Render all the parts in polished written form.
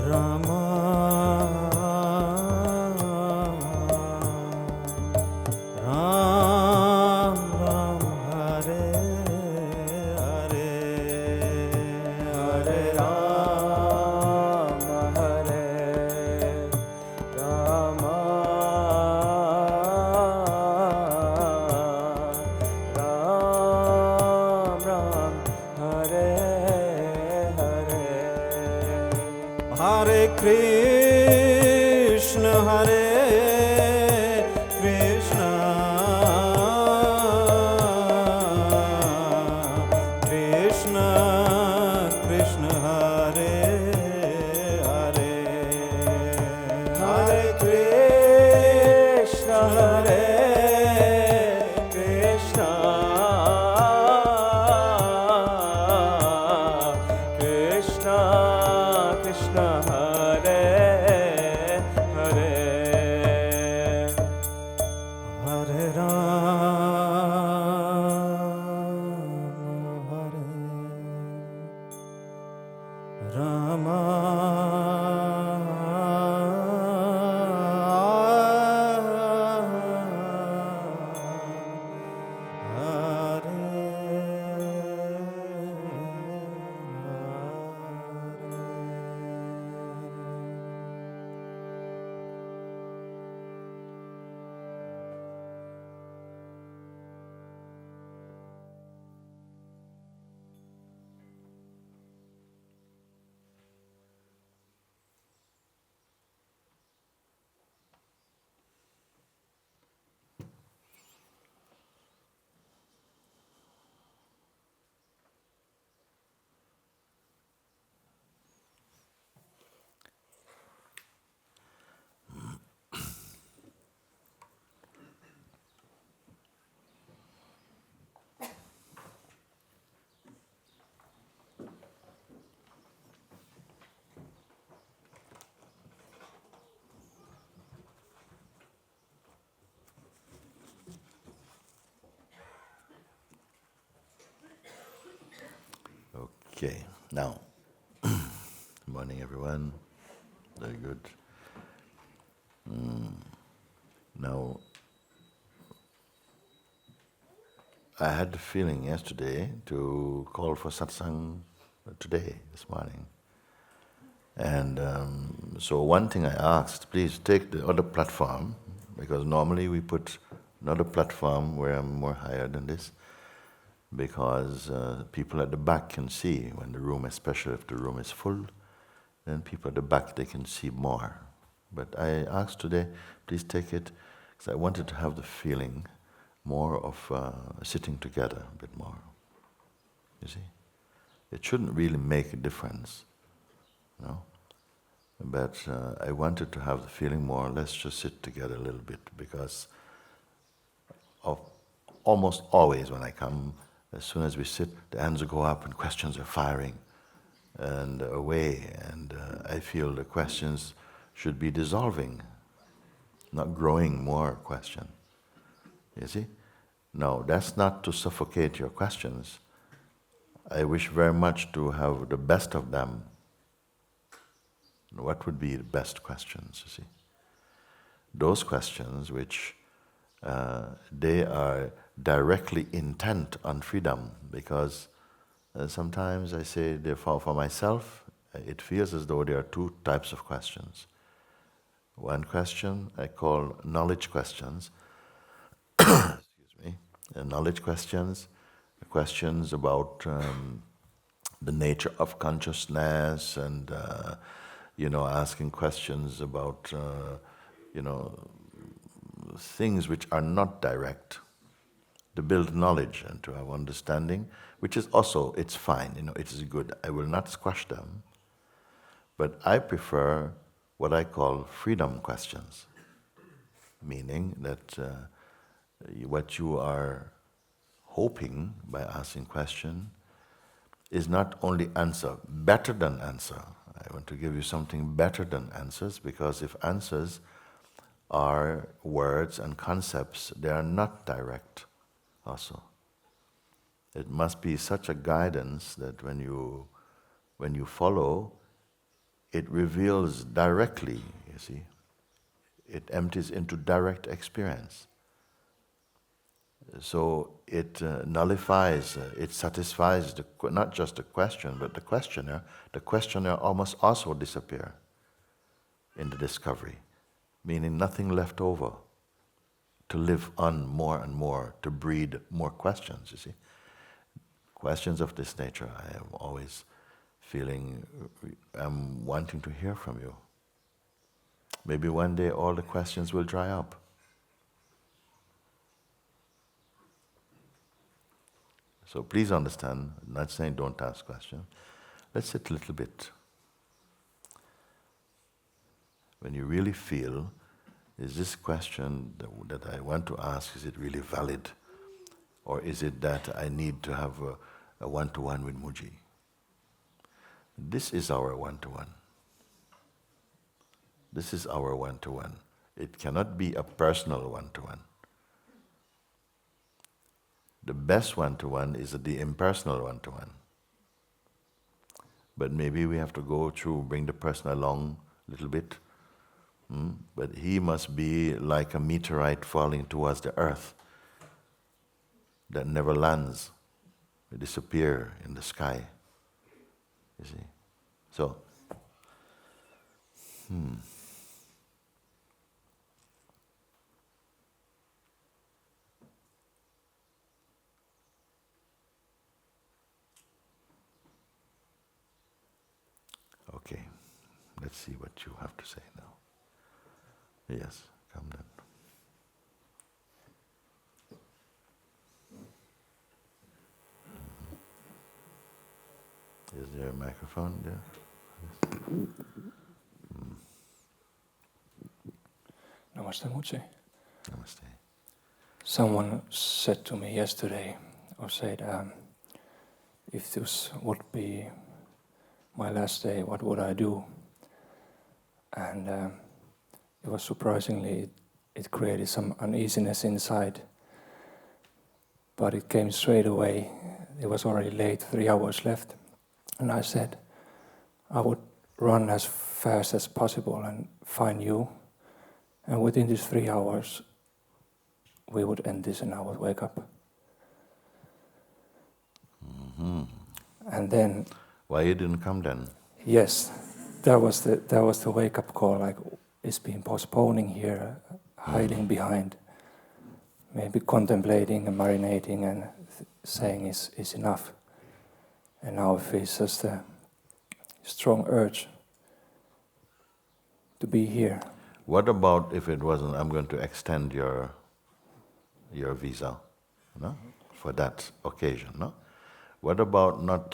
Rama, Ram Ram, Hare Hare, Hare Rama, Hare Rama, Ram Ram, Hare Hare. Hare Krishna, Hare Krishna, Krishna Krishna, Hare Hare, Hare Krishna, Hare Krishna, Krishna Krishna, Hare Hare, Hare Rama, Okay, now, good morning everyone, very good. Now, I had the feeling yesterday to call for satsang today, this morning. And so one thing I asked, please take the other platform, because normally we put another platform where I'm more higher than this, because people at the back can see when the room, especially if the room is full, then people at the back, they can see more. But I asked today, please take it, because I wanted to have the feeling more of sitting together a bit more. You see? It shouldn't really make a difference, you know? But I wanted to have the feeling more, let's just sit together a little bit, because of almost always when I come, as soon as we sit, the hands will go up and questions are firing and away, and I feel the questions should be dissolving, not growing more question. You see? No, that's not to suffocate your questions. I wish very much to have the best of them. What would be the best questions, you see? Those questions which they are directly intent on freedom, because sometimes I say, therefore, for myself, it feels as though there are two types of questions. One question I call knowledge questions, excuse me, knowledge questions, questions about the nature of consciousness, and asking questions about things which are not direct, to build knowledge and to have understanding, which is also, it's fine, it is good. I will not squash them, but I prefer what I call freedom questions, meaning that what you are hoping by asking question is not only answer, better than answer. I want to give you something better than answers, because if answers are words and concepts, they are not direct also. It must be such a guidance that when you follow, it reveals directly, you see. It empties into direct experience. So it nullifies, it satisfies not just the question, but the questioner. The questioner almost also disappear in the discovery, meaning nothing left over to live on more and more, to breed more questions, you see. Questions of this nature, I am always feeling, I'm wanting to hear from you. Maybe one day all the questions will dry up. So please understand, I'm not saying don't ask questions. Let's sit a little bit. When you really feel, is this question that I want to ask, is it really valid? Or is it that I need to have a one-to-one with Mooji? This is our one-to-one. This is our one-to-one. It cannot be a personal one-to-one. The best one-to-one is the impersonal one-to-one. But maybe we have to go through, bring the person along a little bit. But he must be like a meteorite falling towards the earth that never lands. It disappears in the sky. You see? So, okay, let's see what you have to say now. Yes, come then. Is there a microphone there? Namaste, Mooji. Namaste. Someone said to me yesterday, or said, if this would be my last day, what would I do? And it was surprisingly, it created some uneasiness inside. But it came straight away. It was already late, 3 hours left. And I said, I would run as fast as possible and find you. And within these 3 hours, we would end this and I would wake up. And then... Why you didn't come then? Yes, that was the wake-up call, like it's been postponing here, hiding behind, maybe contemplating and marinating and saying is enough. And now it feels just a strong urge to be here. What about if it wasn't, I'm going to extend your visa, no? For that occasion, no? What about not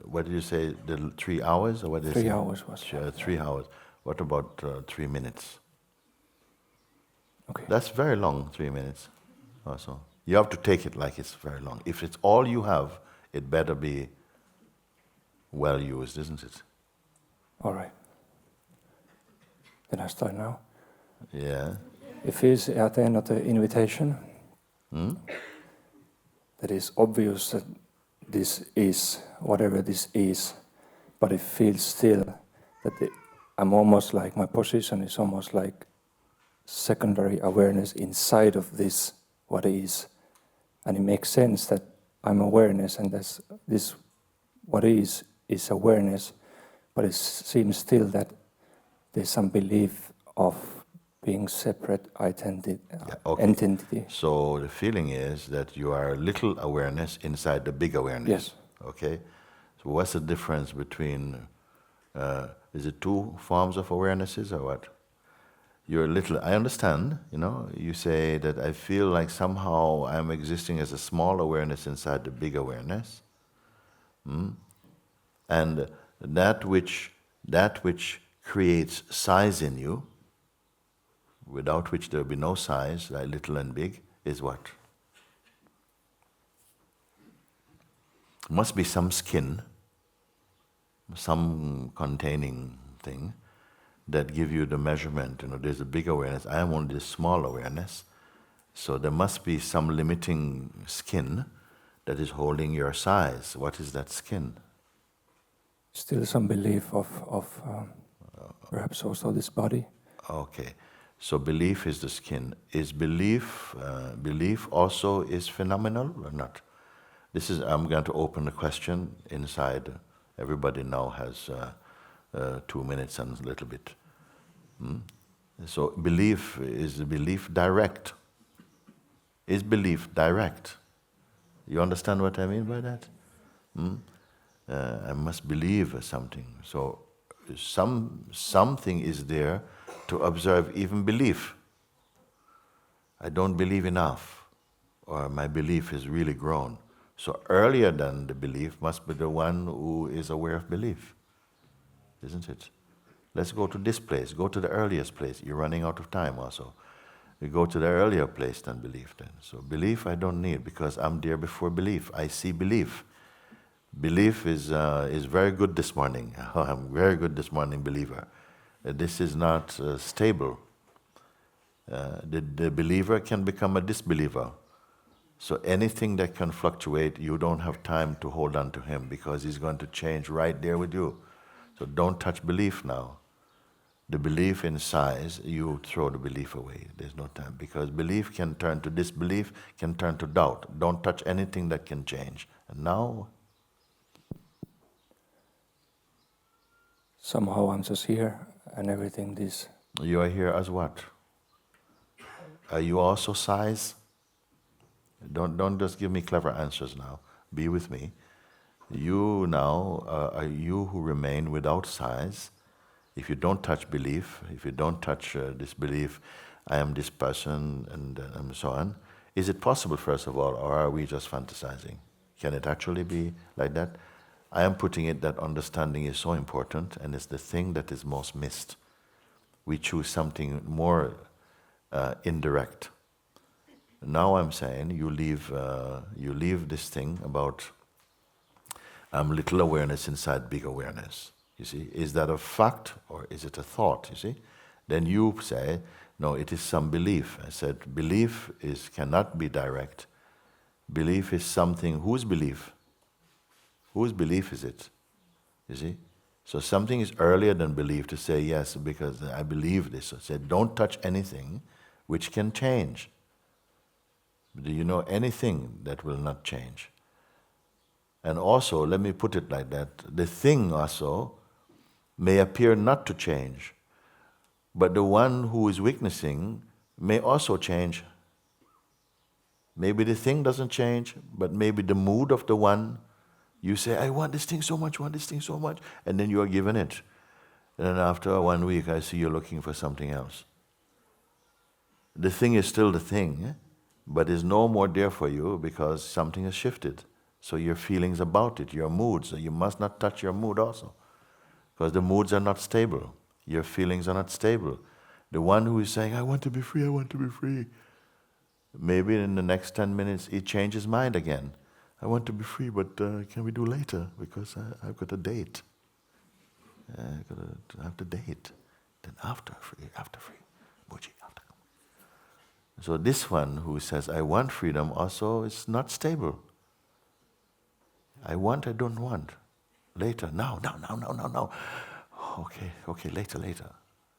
what did you say, the 3 hours? Or what is 3 hours was 3 hours. What about 3 minutes? Okay. That's very long, 3 minutes also. You have to take it like it's very long. If it's all you have, it better be well used, isn't it? All right. Then I start now. Yeah. It feels at the end of the invitation that it's obvious that this is whatever this is, but it feels still that I'm almost like, my position is almost like secondary awareness inside of this, what is. And it makes sense that I'm awareness and this what is awareness, but it seems still that there's some belief of being separate entity. So the feeling is that you are little awareness inside the big awareness. Yes. Okay. So what's the difference between? Is it 2 forms of awarenesses or what? You're little. I understand. You say that I feel like somehow I'm existing as a small awareness inside the big awareness, and that which creates size in you, without which there will be no size, like little and big, is what? Must be some skin, some containing thing that give you the measurement. There's a big awareness. I am only this small awareness. So there must be some limiting skin that is holding your size. What is that skin? still some belief of perhaps also this body. Okay, so belief is the skin. Is belief also is phenomenal or not? This is. I'm going to open the question inside. Everybody now has 2 minutes and a little bit. So is belief direct? Is belief direct? You understand what I mean by that? I must believe something. So something is there to observe even belief. I don't believe enough, or my belief is really grown. So earlier than the belief must be the one who is aware of belief, isn't it? Let's go to this place, go to the earliest place. You're running out of time also. We go to the earlier place than belief then. So belief I don't need because I'm there before belief. I see belief. Belief is very good this morning. I'm very good this morning, believer. This is not stable. The believer can become a disbeliever. So anything that can fluctuate, you don't have time to hold on to him because he's going to change right there with you. So don't touch belief now. The belief in size, you throw the belief away. There's no time because belief can turn to disbelief, can turn to doubt. Don't touch anything that can change. And now, Somehow I'm just here and everything this. you are here as what? Are you also size? Don't just give me clever answers now. Be with me. You now are you who remain without size. If you don't touch belief, if you don't touch this belief, I am this person and so on, is it possible, first of all, or are we just fantasizing? Can it actually be like that? I am putting it that understanding is so important and it's the thing that is most missed. We choose something more indirect. Now I'm saying you leave this thing about little awareness inside big awareness. You see, is that a fact or is it a thought? You see, then you say, no, it is some belief. I said, belief cannot be direct. Belief is something. Whose belief? Whose belief is it? You see, so something is earlier than belief to say yes because I believe this. So I said, don't touch anything which can change. Do you know anything that will not change? And also, let me put it like that, the thing also may appear not to change, but the one who is witnessing may also change. Maybe the thing doesn't change, but maybe the mood of the one, you say, I want this thing so much, and then you are given it. And then after 1 week, I see you looking for something else. The thing is still the thing, but is no more there for you because something has shifted. So your feelings about it, your moods, you must not touch your mood also. Because the moods are not stable. Your feelings are not stable. The one who is saying, I want to be free, maybe in the next 10 minutes he changes his mind again. I want to be free, but can we do later? Because I've got a date. I have the date. Then after free, Mooji, after. So this one who says, I want freedom also is not stable. I don't want. Later, now. Okay, later.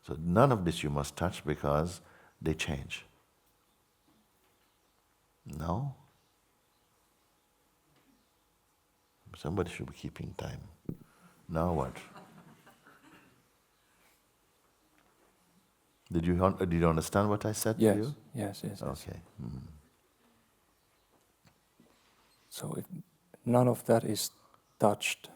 So none of this you must touch because they change. No? Somebody should be keeping time. Now what? Did you understand what I said to you? Yes. Okay. So if none of that is touched,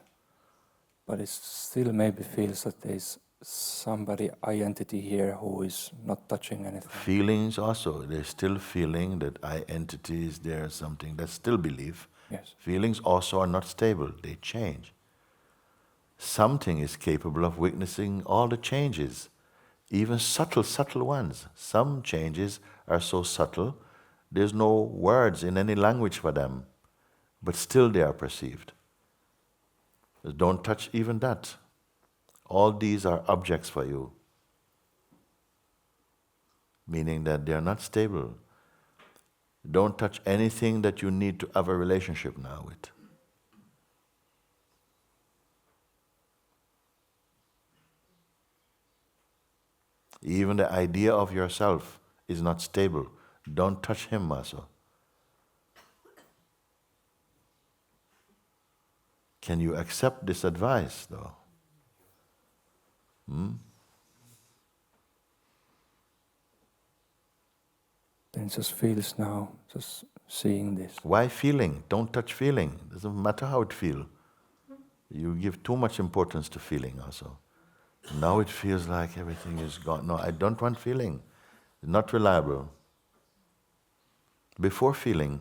but it still maybe feels that there's somebody, identity here who is not touching anything. Feelings also, they're still feeling that I entity is there, something, that's still belief. Yes. Feelings also are not stable, they change. Something is capable of witnessing all the changes, even subtle ones. Some changes are so subtle, there's no words in any language for them, but still they are perceived. Don't touch even that. All these are objects for you, meaning that they are not stable. Don't touch anything that you need to have a relationship now with. Even the idea of yourself is not stable. Don't touch him also. Can you accept this advice though? Then it just feels now, just seeing this. Why feeling? Don't touch feeling. Doesn't matter how it feels. You give too much importance to feeling also. Now it feels like everything is gone. No, I don't want feeling. It's not reliable. Before feeling,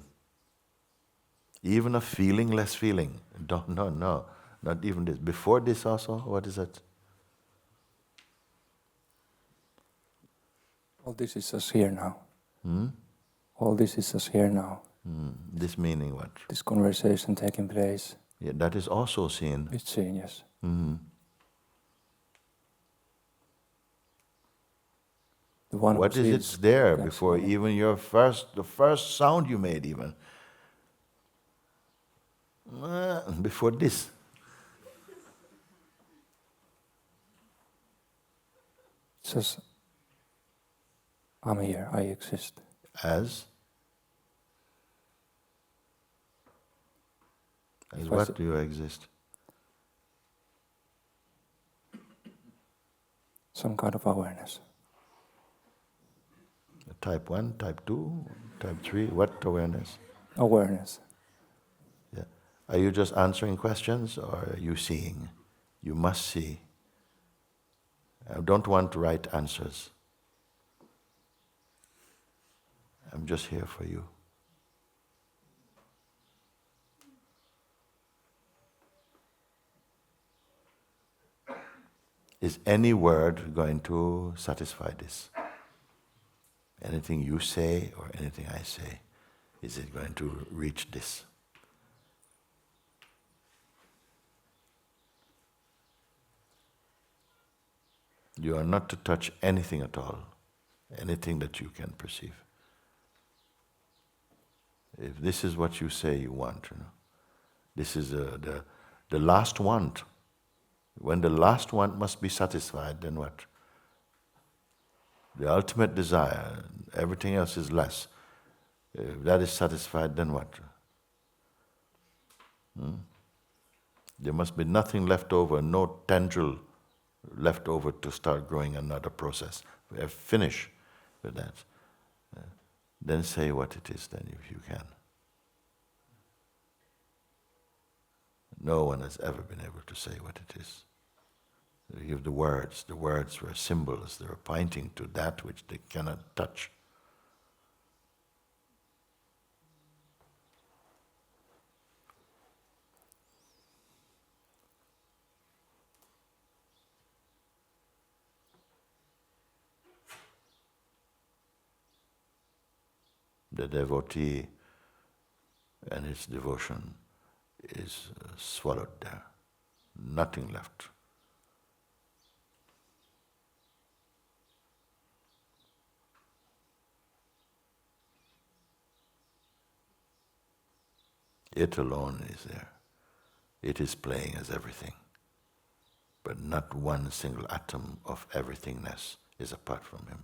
even a feeling, less feeling. No, not even this. Before this also, what is it? All this is just here now. All this is just here now. This meaning what? This conversation taking place. Yeah, that is also seen. It's seen, yes. The one What who is sees it there can before see it. even the first sound you made even? Before this. It's just, I'm here, I exist. As If I what s- do you exist? Some kind of awareness. Type 1, type 2, type 3, what awareness? Awareness. Yeah. Are you just answering questions or are you seeing? You must see. I don't want right answers. I'm just here for you. Is any word going to satisfy this? Anything you say or anything I say, is it going to reach this? You are not to touch anything at all, anything that you can perceive. If this is what you say you want, this is the last want. When the last want must be satisfied, then what? The ultimate desire, everything else is less. If that is satisfied, then what? There must be nothing left over, no tendril left over to start growing another process. We have finished with that. Then say what it is then, if you can. No one has ever been able to say what it is. They give the words were symbols, they were pointing to that which they cannot touch. The devotee and his devotion is swallowed there. Nothing left. It alone is there. It is playing as everything. But not one single atom of everythingness is apart from him.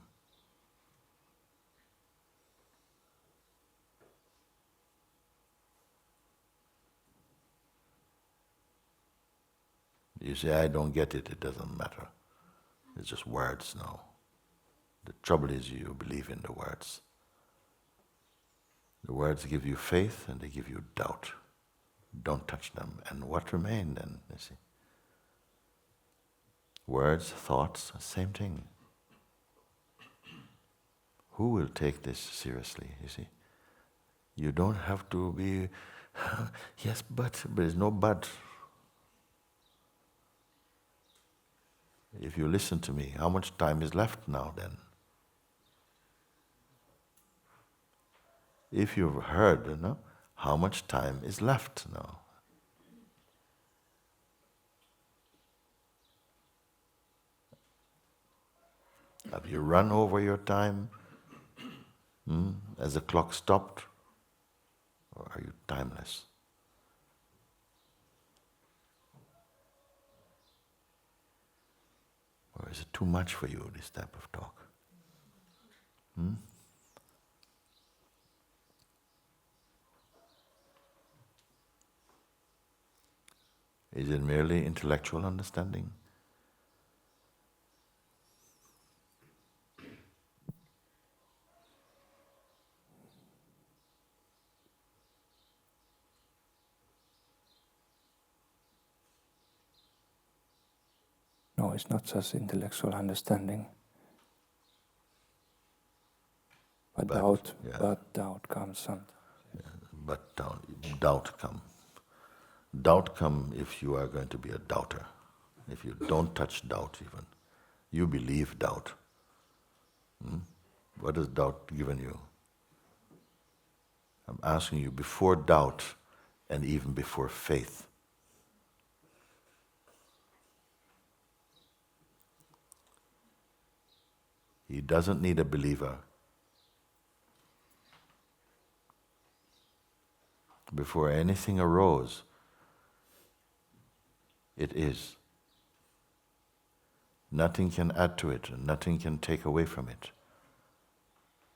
You say, I don't get it, it doesn't matter. It's just words now. The trouble is you believe in the words. The words give you faith and they give you doubt. Don't touch them. And what remain then, you see? Words, thoughts, same thing. Who will take this seriously, you see? You don't have to be, yes, but there's no but. If you listen to me, how much time is left now then? If you've heard, how much time is left now? Have you run over your time as the clock stopped? Or are you timeless? Or Or is it too much for you, this type of talk? Is it merely intellectual understanding? No, it's not just intellectual understanding. But doubt comes sometimes. But doubt come. Doubt come if you are going to be a doubter. If you don't touch doubt even. You believe doubt. What has doubt given you? I'm asking you, before doubt and even before faith, he doesn't need a believer. Before anything arose, it is. Nothing can add to it, and nothing can take away from it.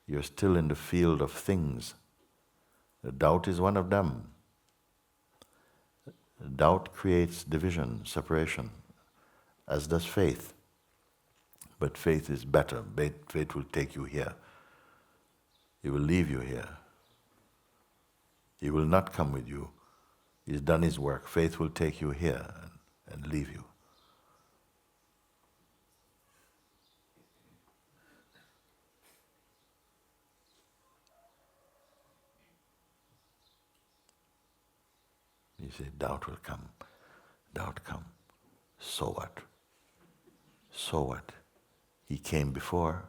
You're still in the field of things. The doubt is one of them. Doubt creates division, separation, as does faith. But faith is better. Faith will take you here. He will leave you here. He will not come with you. He's done his work. Faith will take you here and leave you. You say, doubt will come. Doubt come. So what? So what? He came before.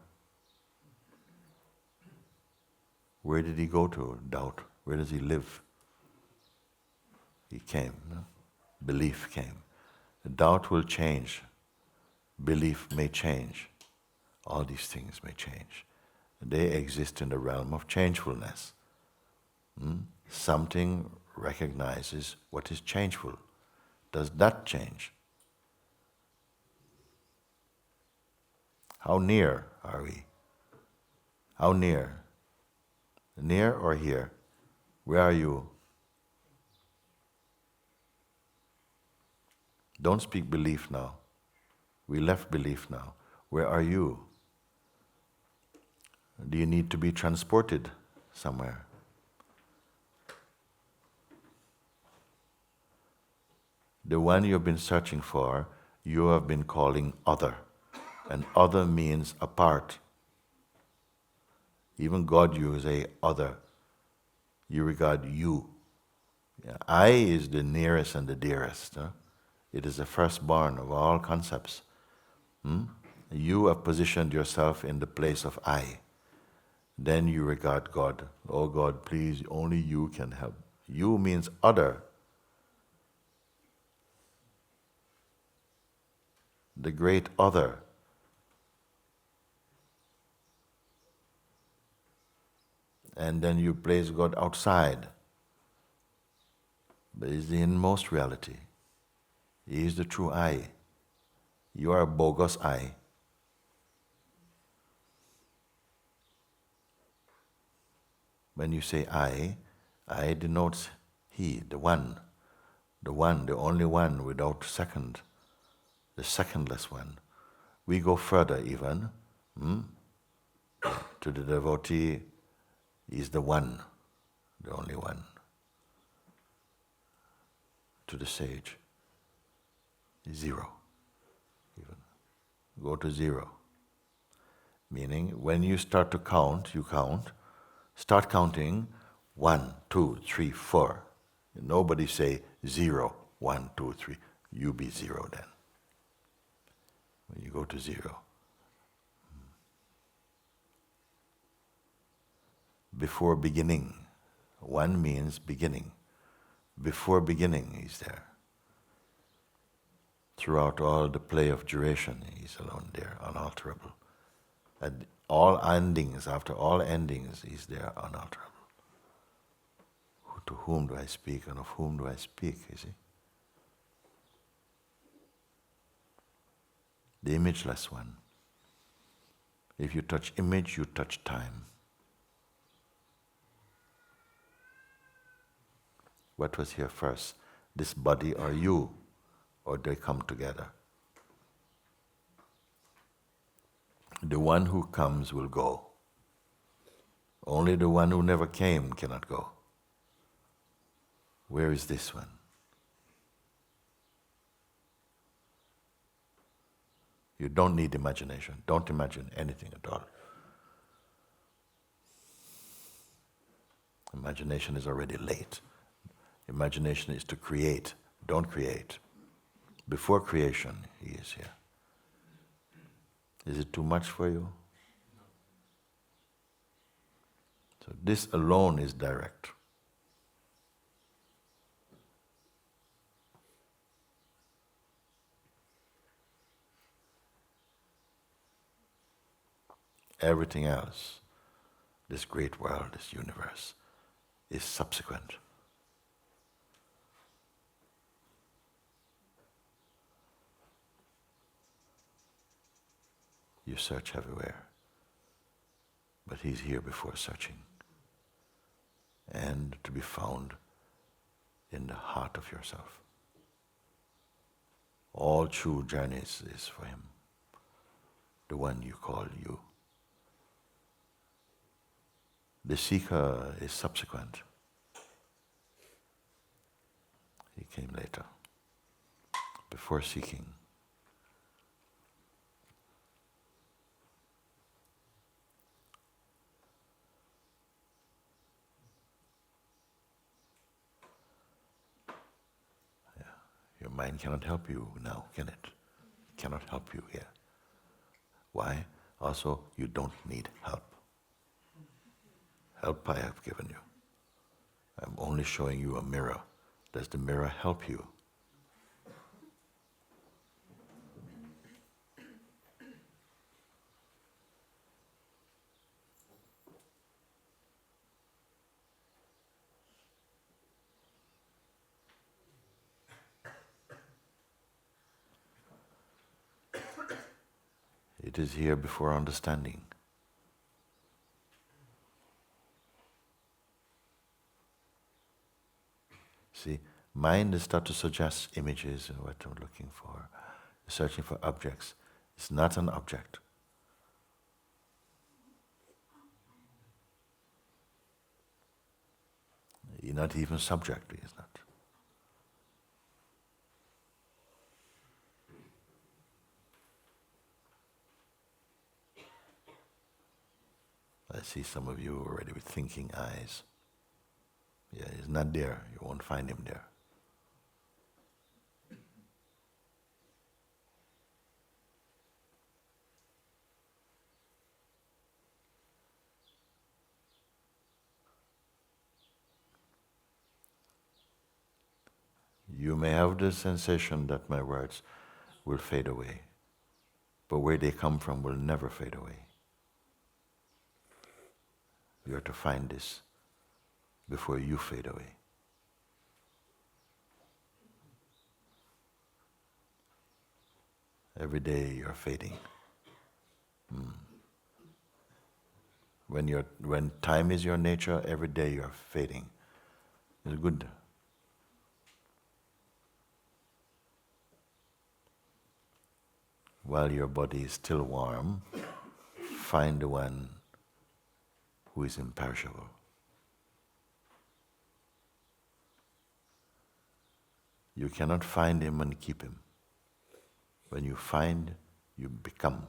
Where did he go to? Doubt. Where does he live? He came. No? Belief came. Doubt will change. Belief may change. All these things may change. They exist in the realm of changefulness. Something recognizes what is changeful. Does that change? How near are we? How near? Near or here? Where are you? Don't speak belief now. We left belief now. Where are you? Do you need to be transported somewhere? The one you've been searching for, you have been calling other. And other means apart. Even God uses a other. You regard you. I is the nearest and the dearest. It is the firstborn of all concepts. You have positioned yourself in the place of I. Then you regard God. Oh God, please, only you can help. You means other. The great other. And then you place God outside. But He is the inmost reality. He is the true I. You are a bogus I. When you say I denotes He, the one, the only one without second, the secondless one. We go further even. To the devotee, He is the one, the only one. To the sage, zero. Even. Go to zero. Meaning, when you start to count, you count. Start counting 1, 2, 3, 4. Nobody say 0, 1, 2, 3. You be zero then. When you go to zero. Before beginning. 1 means beginning. Before beginning, He's there. Throughout all the play of duration, He's alone there, unalterable. At all endings, after all endings, He's there, unalterable. To whom do I speak and of whom do I speak, you see? the imageless one. If you touch image, you touch time. What was here first? This body or you? Or they come together? The one who comes will go. Only the one who never came cannot go. Where is this one? You don't need imagination. Don't imagine anything at all. Imagination is already late. Imagination is to create. Don't create. Before creation, he is here. Is it too much for you? So this alone is direct. Everything else, this great world, this universe, is subsequent. You search everywhere, but he's here before searching, and to be found in the heart of yourself. All true journeys is for him, the one you call you. The seeker is subsequent. He came later, before seeking. Yeah. Your mind cannot help you now, can it? It cannot help you here. Why? Also, you don't need help. Help I have given you. I'm only showing you a mirror. Does the mirror help you? It is here before understanding. See, mind is start to suggest images and what I'm looking for, searching for objects. It's not an object. You're not even subject, is not. I see some of you already with thinking eyes. Yeah, he's not there. You won't find him there. You may have the sensation that my words will fade away, but where they come from will never fade away. You are to find this before you fade away. Every day you're fading. When time is your nature, every day you're fading. It's good. While your body is still warm, find the one who is imperishable. You cannot find him and keep him. When you find, you become.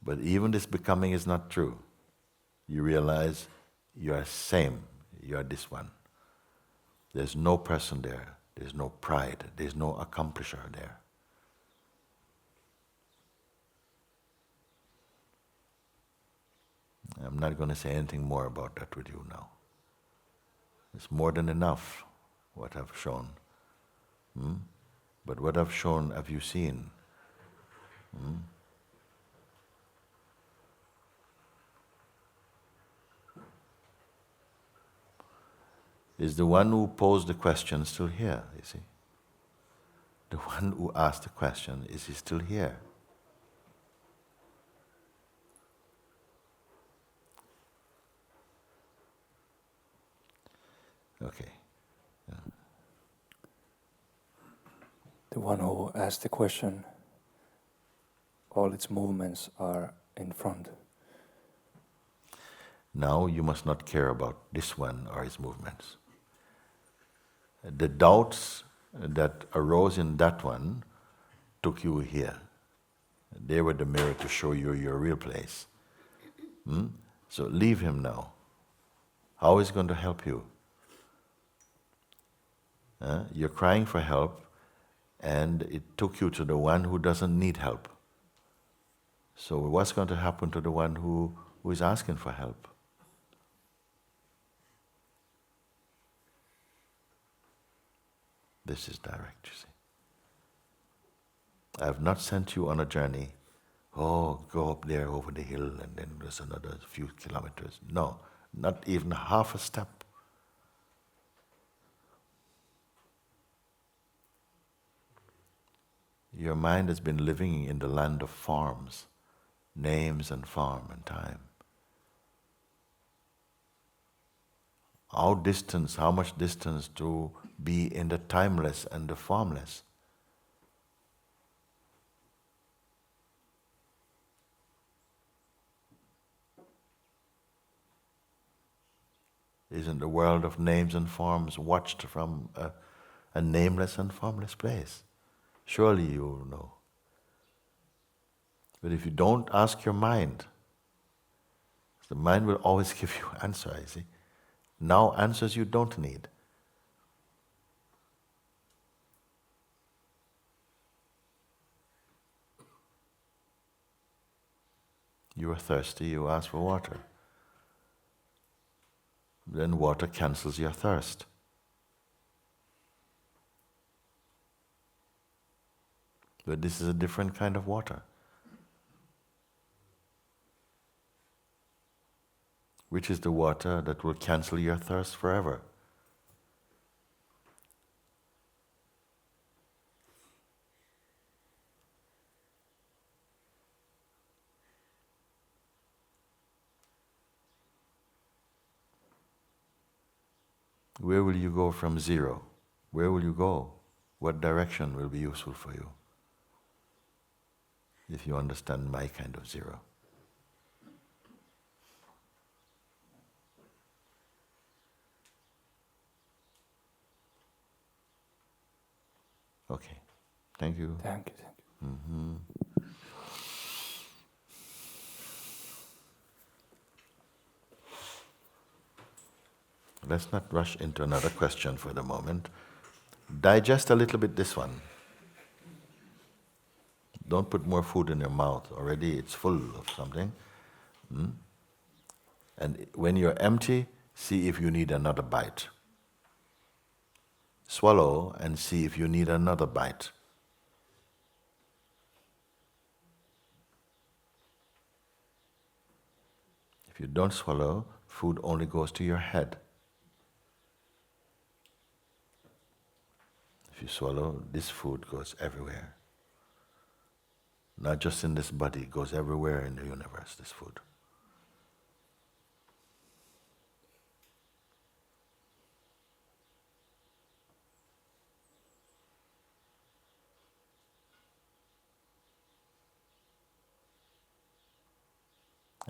But even this becoming is not true. You realize you are same, you are this one. There's no person there, there's no pride, there's no accomplisher there. I'm not going to say anything more about that with you now. It's more than enough what I've shown. But what I've shown, have you seen? Is the one who posed the question still here, you see? one who asked the question, is he still here? Okay. The one who asked the question, all its movements are in front. Now you must not care about this one or his movements. The doubts that arose in that one took you here. They were the mirror to show you your real place. So leave him now. How is he going to help you? You're crying for help, and it took you to the one who doesn't need help. So what's going to happen to the one who is asking for help? This is direct, you see. I have not sent you on a journey. Oh, go up there over the hill and then there's another few kilometers. No, not even half a step. Your mind has been living in the land of forms, names and form and time. How much distance to be in the timeless and the formless? Isn't the world of names and forms watched from a nameless and formless place? Surely you know. But if you don't ask your mind, the mind will always give you answer, you see. Now answers you don't need. You are thirsty, you ask for water. Then water cancels your thirst. But this is a different kind of water. Which is the water that will cancel your thirst forever. Where will you go from zero? Where will you go? What direction will be useful for you? If you understand my kind of zero. Okay. Thank you. Thank you. Mm-hmm. Let's not rush into another question for the moment. Digest a little bit this one. Don't put more food in your mouth. Already it's full of something. And when you're empty, see if you need another bite. Swallow and see if you need another bite. If you don't swallow, food only goes to your head. If you swallow, this food goes everywhere. Not just in this body, it goes everywhere in the universe, this food.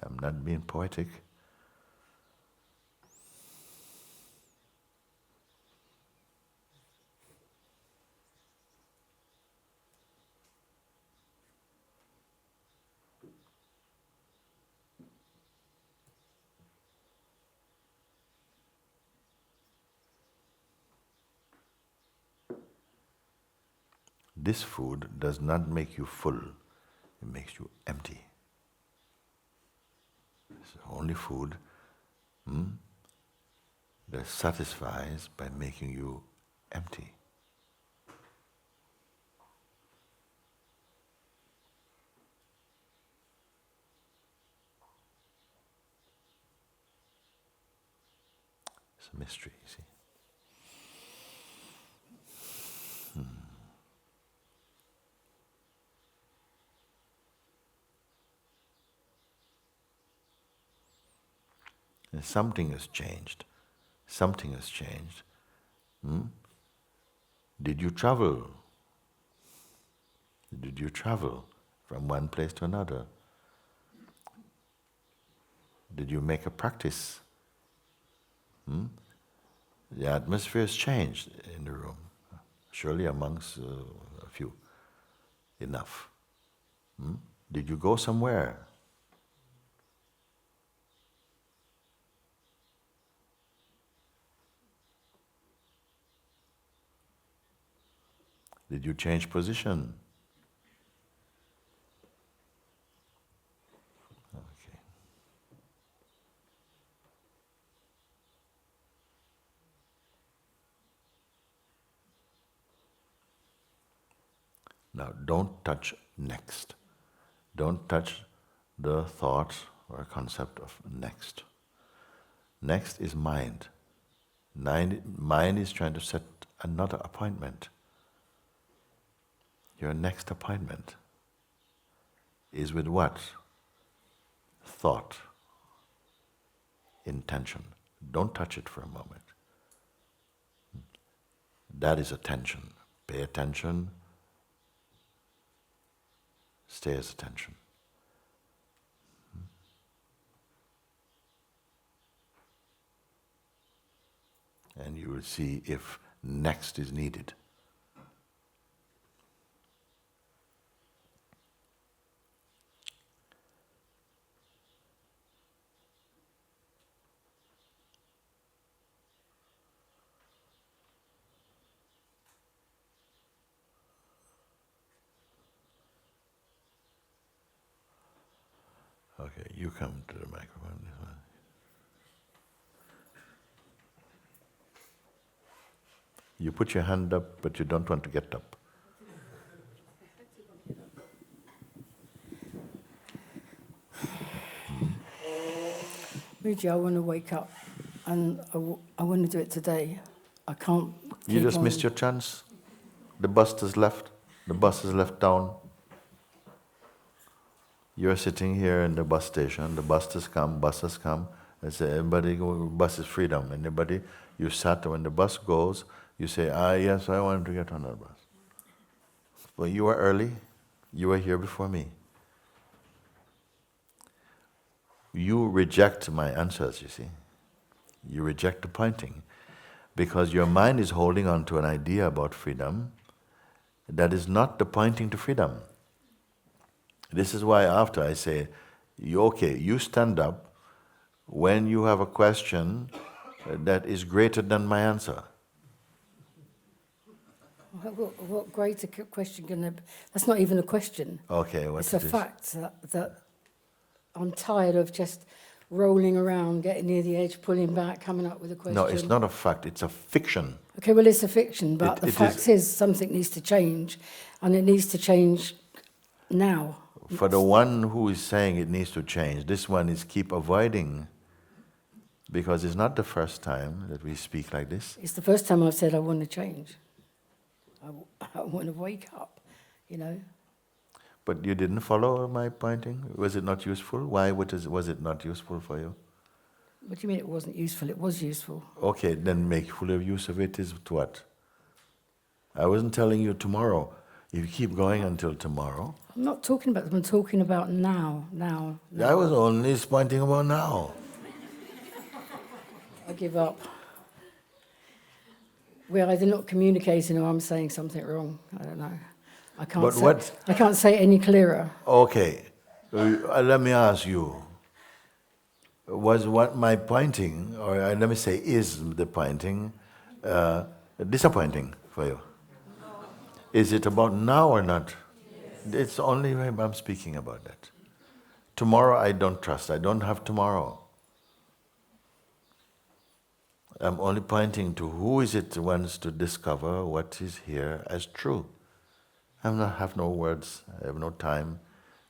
I'm not being poetic. This food does not make you full, it makes you empty. It's the only food that satisfies by making you empty. It's a mystery, you see. Something has changed. Something has changed. Did you travel? Did you travel from one place to another? Did you make a practice? The atmosphere has changed in the room. Surely amongst a few. Enough. Did you go somewhere? Did you change position? Okay. Now, don't touch next. Don't touch the thought or concept of next. Next is mind. Mind is trying to set another appointment. Your next appointment is with what? Thought, intention. Don't touch it for a moment. That is attention. Pay attention. Stay as attention. And you will see if next is needed. Okay, you come to the microphone. This one. You put your hand up, but you don't want to get up. Mooji, I want to wake up, and I want to do it today. I can't. You just missed your chance. The bus has left. The bus has left town. You're sitting here in the bus station. The bus has come. I say, everybody go, bus is freedom. Anybody, you sat when the bus goes, you say, yes, I want to get on that bus. Well, you were early. You were here before me. You reject my answers, you see. You reject the pointing. Because your mind is holding on to an idea about freedom that is not the pointing to freedom. This is why after I say, you stand up when you have a question that is greater than my answer. What greater question can there be? That's not even a question. Okay, it's a fact that I'm tired of just rolling around, getting near the edge, pulling back, coming up with a question. No, it's not a fact, it's a fiction. Okay, well, it's a fiction, but the fact is something needs to change, and it needs to change now. For the one who is saying it needs to change, this one is keep avoiding, because it's not the first time that we speak like this. It's the first time I've said I want to change. I want to wake up, But you didn't follow my pointing? Was it not useful? Why was it not useful for you? What do you mean it wasn't useful? It was useful. Okay, then make full use of it is what? I wasn't telling you tomorrow. If you keep going until tomorrow. I'm not talking about them, I'm talking about now. I was only pointing about now. I give up. We're either not communicating or I'm saying something wrong. I don't know. I can't say it any clearer. Okay, let me ask you. Was what my pointing, or let me say, is the pointing disappointing for you? Is it about now or not? Yes. It's only when I'm speaking about that. Tomorrow I don't trust. I don't have tomorrow. I'm only pointing to who is it who wants to discover what is here as true. I have no words. I have no time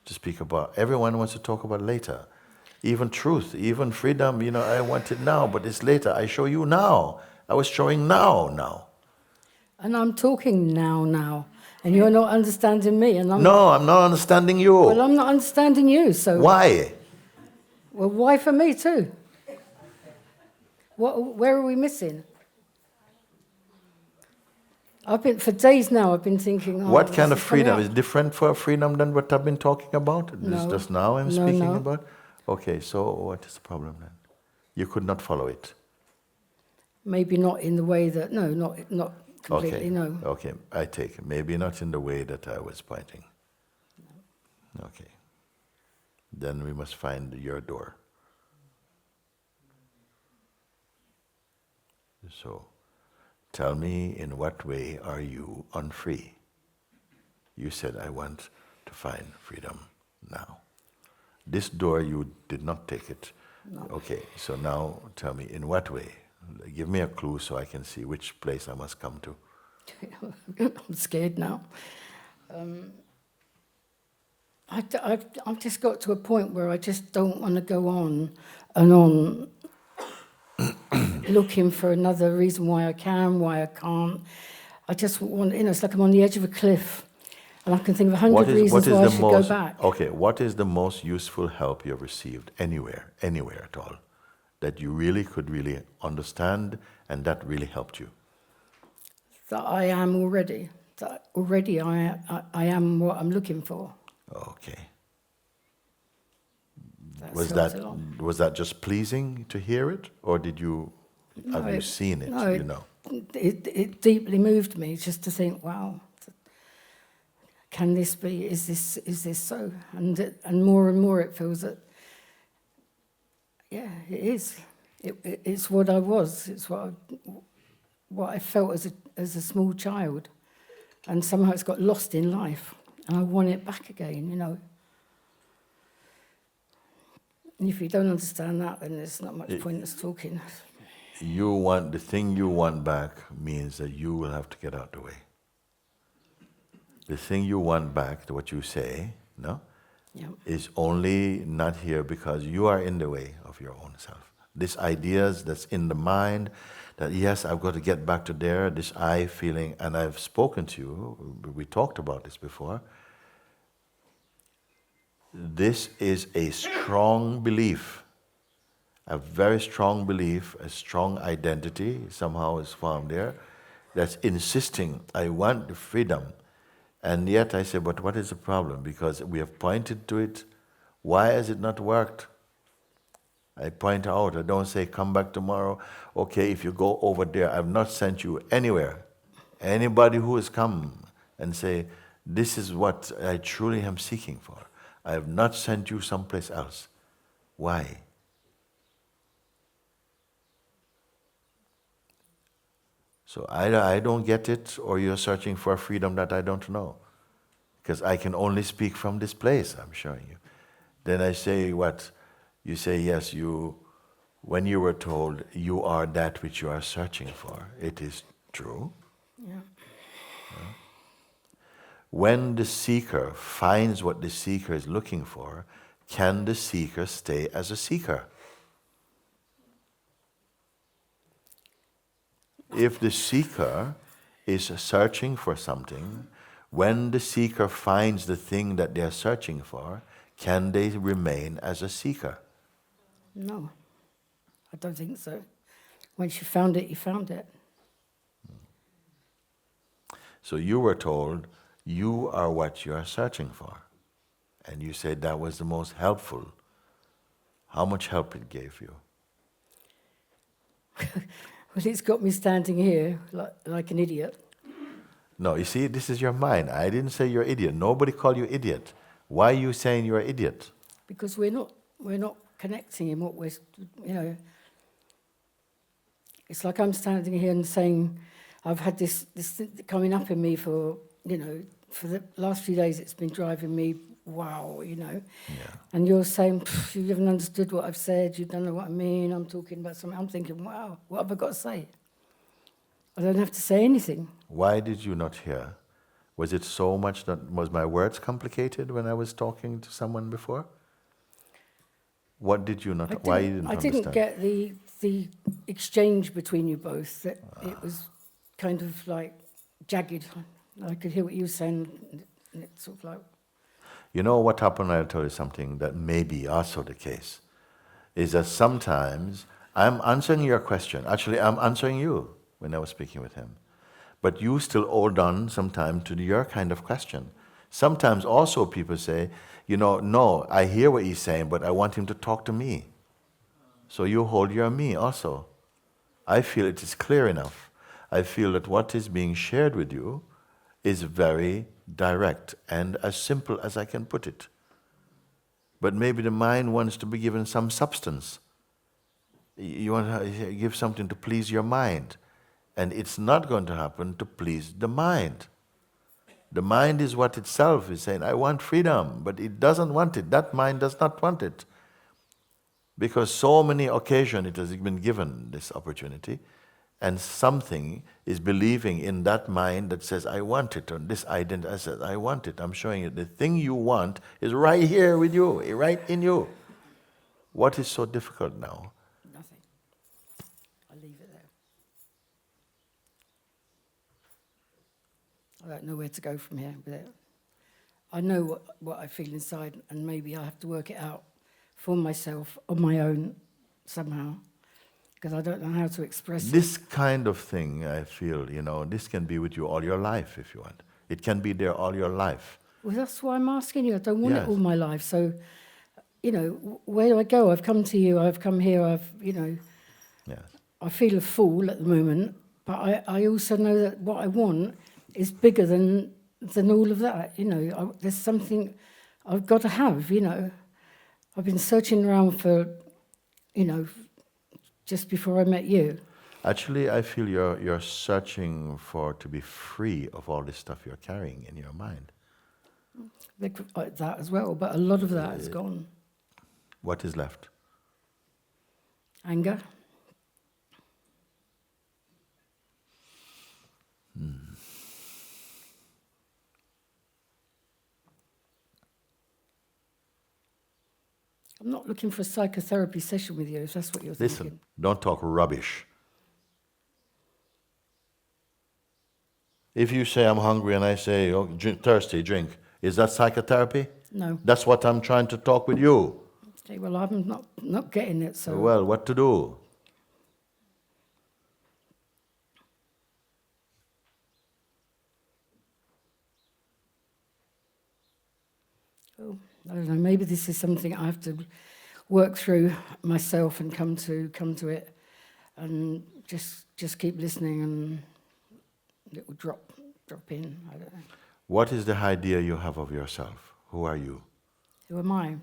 to speak about. Everyone wants to talk about later. Even truth, even freedom, I want it now, but it's later. I show you now. I was showing now. And I'm talking now. And you're not understanding me. And No, I'm not understanding you. Well, I'm not understanding you, so... Why? Well, why for me too? Where are we missing? For days now, I've been thinking. What this kind of is coming freedom up. is different for freedom than what I've been talking about? This No. just now I'm No, speaking no. about? Okay, so what is the problem then? You could not follow it. Maybe not in the way that. No, not completely. Okay. No. Okay, I take it. Maybe not in the way that I was pointing. Okay. Then we must find your door. So, tell me, in what way are you unfree? You said, I want to find freedom now. This door, you did not take it. No. Okay, so now tell me, in what way? Give me a clue so I can see which place I must come to. I'm scared now. I've just got to a point where I just don't want to go on and on looking for another reason why I can, why I can't. I just want, it's like I'm on the edge of a cliff and I can think of 100 reasons why I should go back. Okay, what is the most useful help you have received anywhere at all, that you really could really understand and that really helped you? That I am already. That already I am what I'm looking for. Okay. That's Was that just pleasing to hear it, or have you seen it? No, you know. It deeply moved me just to think, wow, can this be? Is this so? And more it feels that, yeah, it is. It's what I was. It's what I felt as a small child, and somehow it's got lost in life, and I want it back again. And if you don't understand that, then there's not much point in us talking. The thing you want back means that you will have to get out the way. The thing you want back, what you say, no, Yeah. is only not here because you are in the way of your own self. These ideas that's in the mind, that yes, I've got to get back to there, this I feeling, and I've spoken to you, we talked about this before. This is a strong belief, a very strong belief, a strong identity somehow is found there, that's insisting, I want the freedom. And yet I say, but what is the problem? Because we have pointed to it. Why has it not worked? I point out, I don't say, come back tomorrow. Okay, if you go over there, I've not sent you anywhere. Anybody who has come and say, this is what I truly am seeking for. I have not sent you someplace else. Why? So either I don't get it, or you're searching for a freedom that I don't know. Because I can only speak from this place, I'm showing you. Then I say what? You say, yes, when you were told you are that which you are searching for, it is true. Yeah. When the seeker finds what the seeker is looking for, can the seeker stay as a seeker? If the seeker is searching for something, when the seeker finds the thing that they are searching for, can they remain as a seeker? No, I don't think so. Once you found it, you found it. So you were told, you are what you are searching for. And you said that was the most helpful. How much help it gave you? Well, it's got me standing here like an idiot. No, you see, this is your mind. I didn't say you're idiot. Nobody called you idiot. Why are you saying you're an idiot? Because we're not connecting in what it's like I'm standing here and saying, I've had this thing coming up in me for the last few days. It's been driving me, wow, Yeah. And you're saying, you haven't understood what I've said, you don't know what I mean, I'm talking about something. I'm thinking, wow, what have I got to say? I don't have to say anything. Why did you not hear? Was it so much that, was my words complicated when I was talking to someone before? What did you not, why you didn't understand? I didn't get the exchange between you both. It was kind of like jagged. I could hear what you were saying, and it's sort of like... You know what happened, I'll tell you something that may be also the case, is that sometimes I'm answering your question. Actually, I'm answering you when I was speaking with him. But you still hold on sometimes to your kind of question. Sometimes also people say, no, I hear what he's saying, but I want him to talk to me. So you hold your me also. I feel it is clear enough. I feel that what is being shared with you is very direct and as simple as I can put it. But maybe the mind wants to be given some substance. You want to give something to please your mind. And it's not going to happen to please the mind. The mind is what itself is saying, I want freedom, but it doesn't want it. That mind does not want it. Because so many occasions it has been given this opportunity, and something is believing in that mind that says, I want it, or this identity says, I want it. I'm showing you the thing you want is right here with you, right in you. What is so difficult now? Nothing. I leave it there. I don't know where to go from here with it. I know what I feel inside, and maybe I have to work it out for myself on my own somehow, because I don't know how to express This kind of thing, I feel, this can be with you all your life if you want. It can be there all your life. Well, that's why I'm asking you. I don't want Yes. it all my life. So, where do I go? I've come to you. I've come here. Yes. I feel a fool at the moment, but I also know that what I want is bigger than all of that. There's something I've got to have. I've been searching around for, just before I met you. Actually, I feel you're searching to be free of all this stuff you're carrying in your mind. That as well, but a lot of that is gone. What is left? Anger. I'm not looking for a psychotherapy session with you, if that's what you're thinking. Listen, don't talk rubbish. If you say I'm hungry and I say, thirsty, drink, is that psychotherapy? No. That's what I'm trying to talk with you. Okay, well, I'm not getting it, so... Well, what to do? Oh, I don't know, maybe this is something I have to work through myself and come to it, and just keep listening, and it will drop in. I don't know. What is the idea you have of yourself? Who are you? Who am I?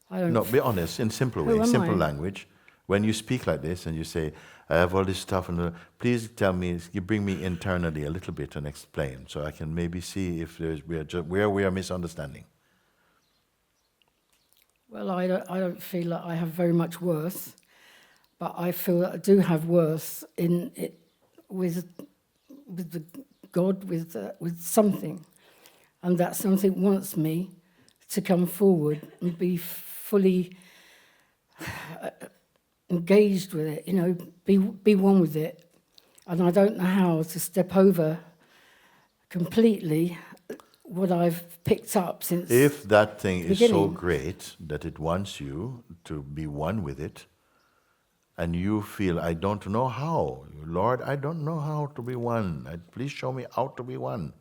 I don't. No, be honest, in simple way, simple language. When you speak like this and you say, I have all this stuff, and please tell me, you bring me internally a little bit and explain, so I can maybe see if where we are misunderstanding. Well, I don't feel that I have very much worth, but I feel that I do have worth in it with the God, with something, and that something wants me to come forward and be fully engaged with it. Be one with it, and I don't know how to step over completely what I've picked up since. If that thing is so beginning. great that it wants you to be one with it, and you feel, I don't know how, Lord, I don't know how to be one. Please show me how to be one.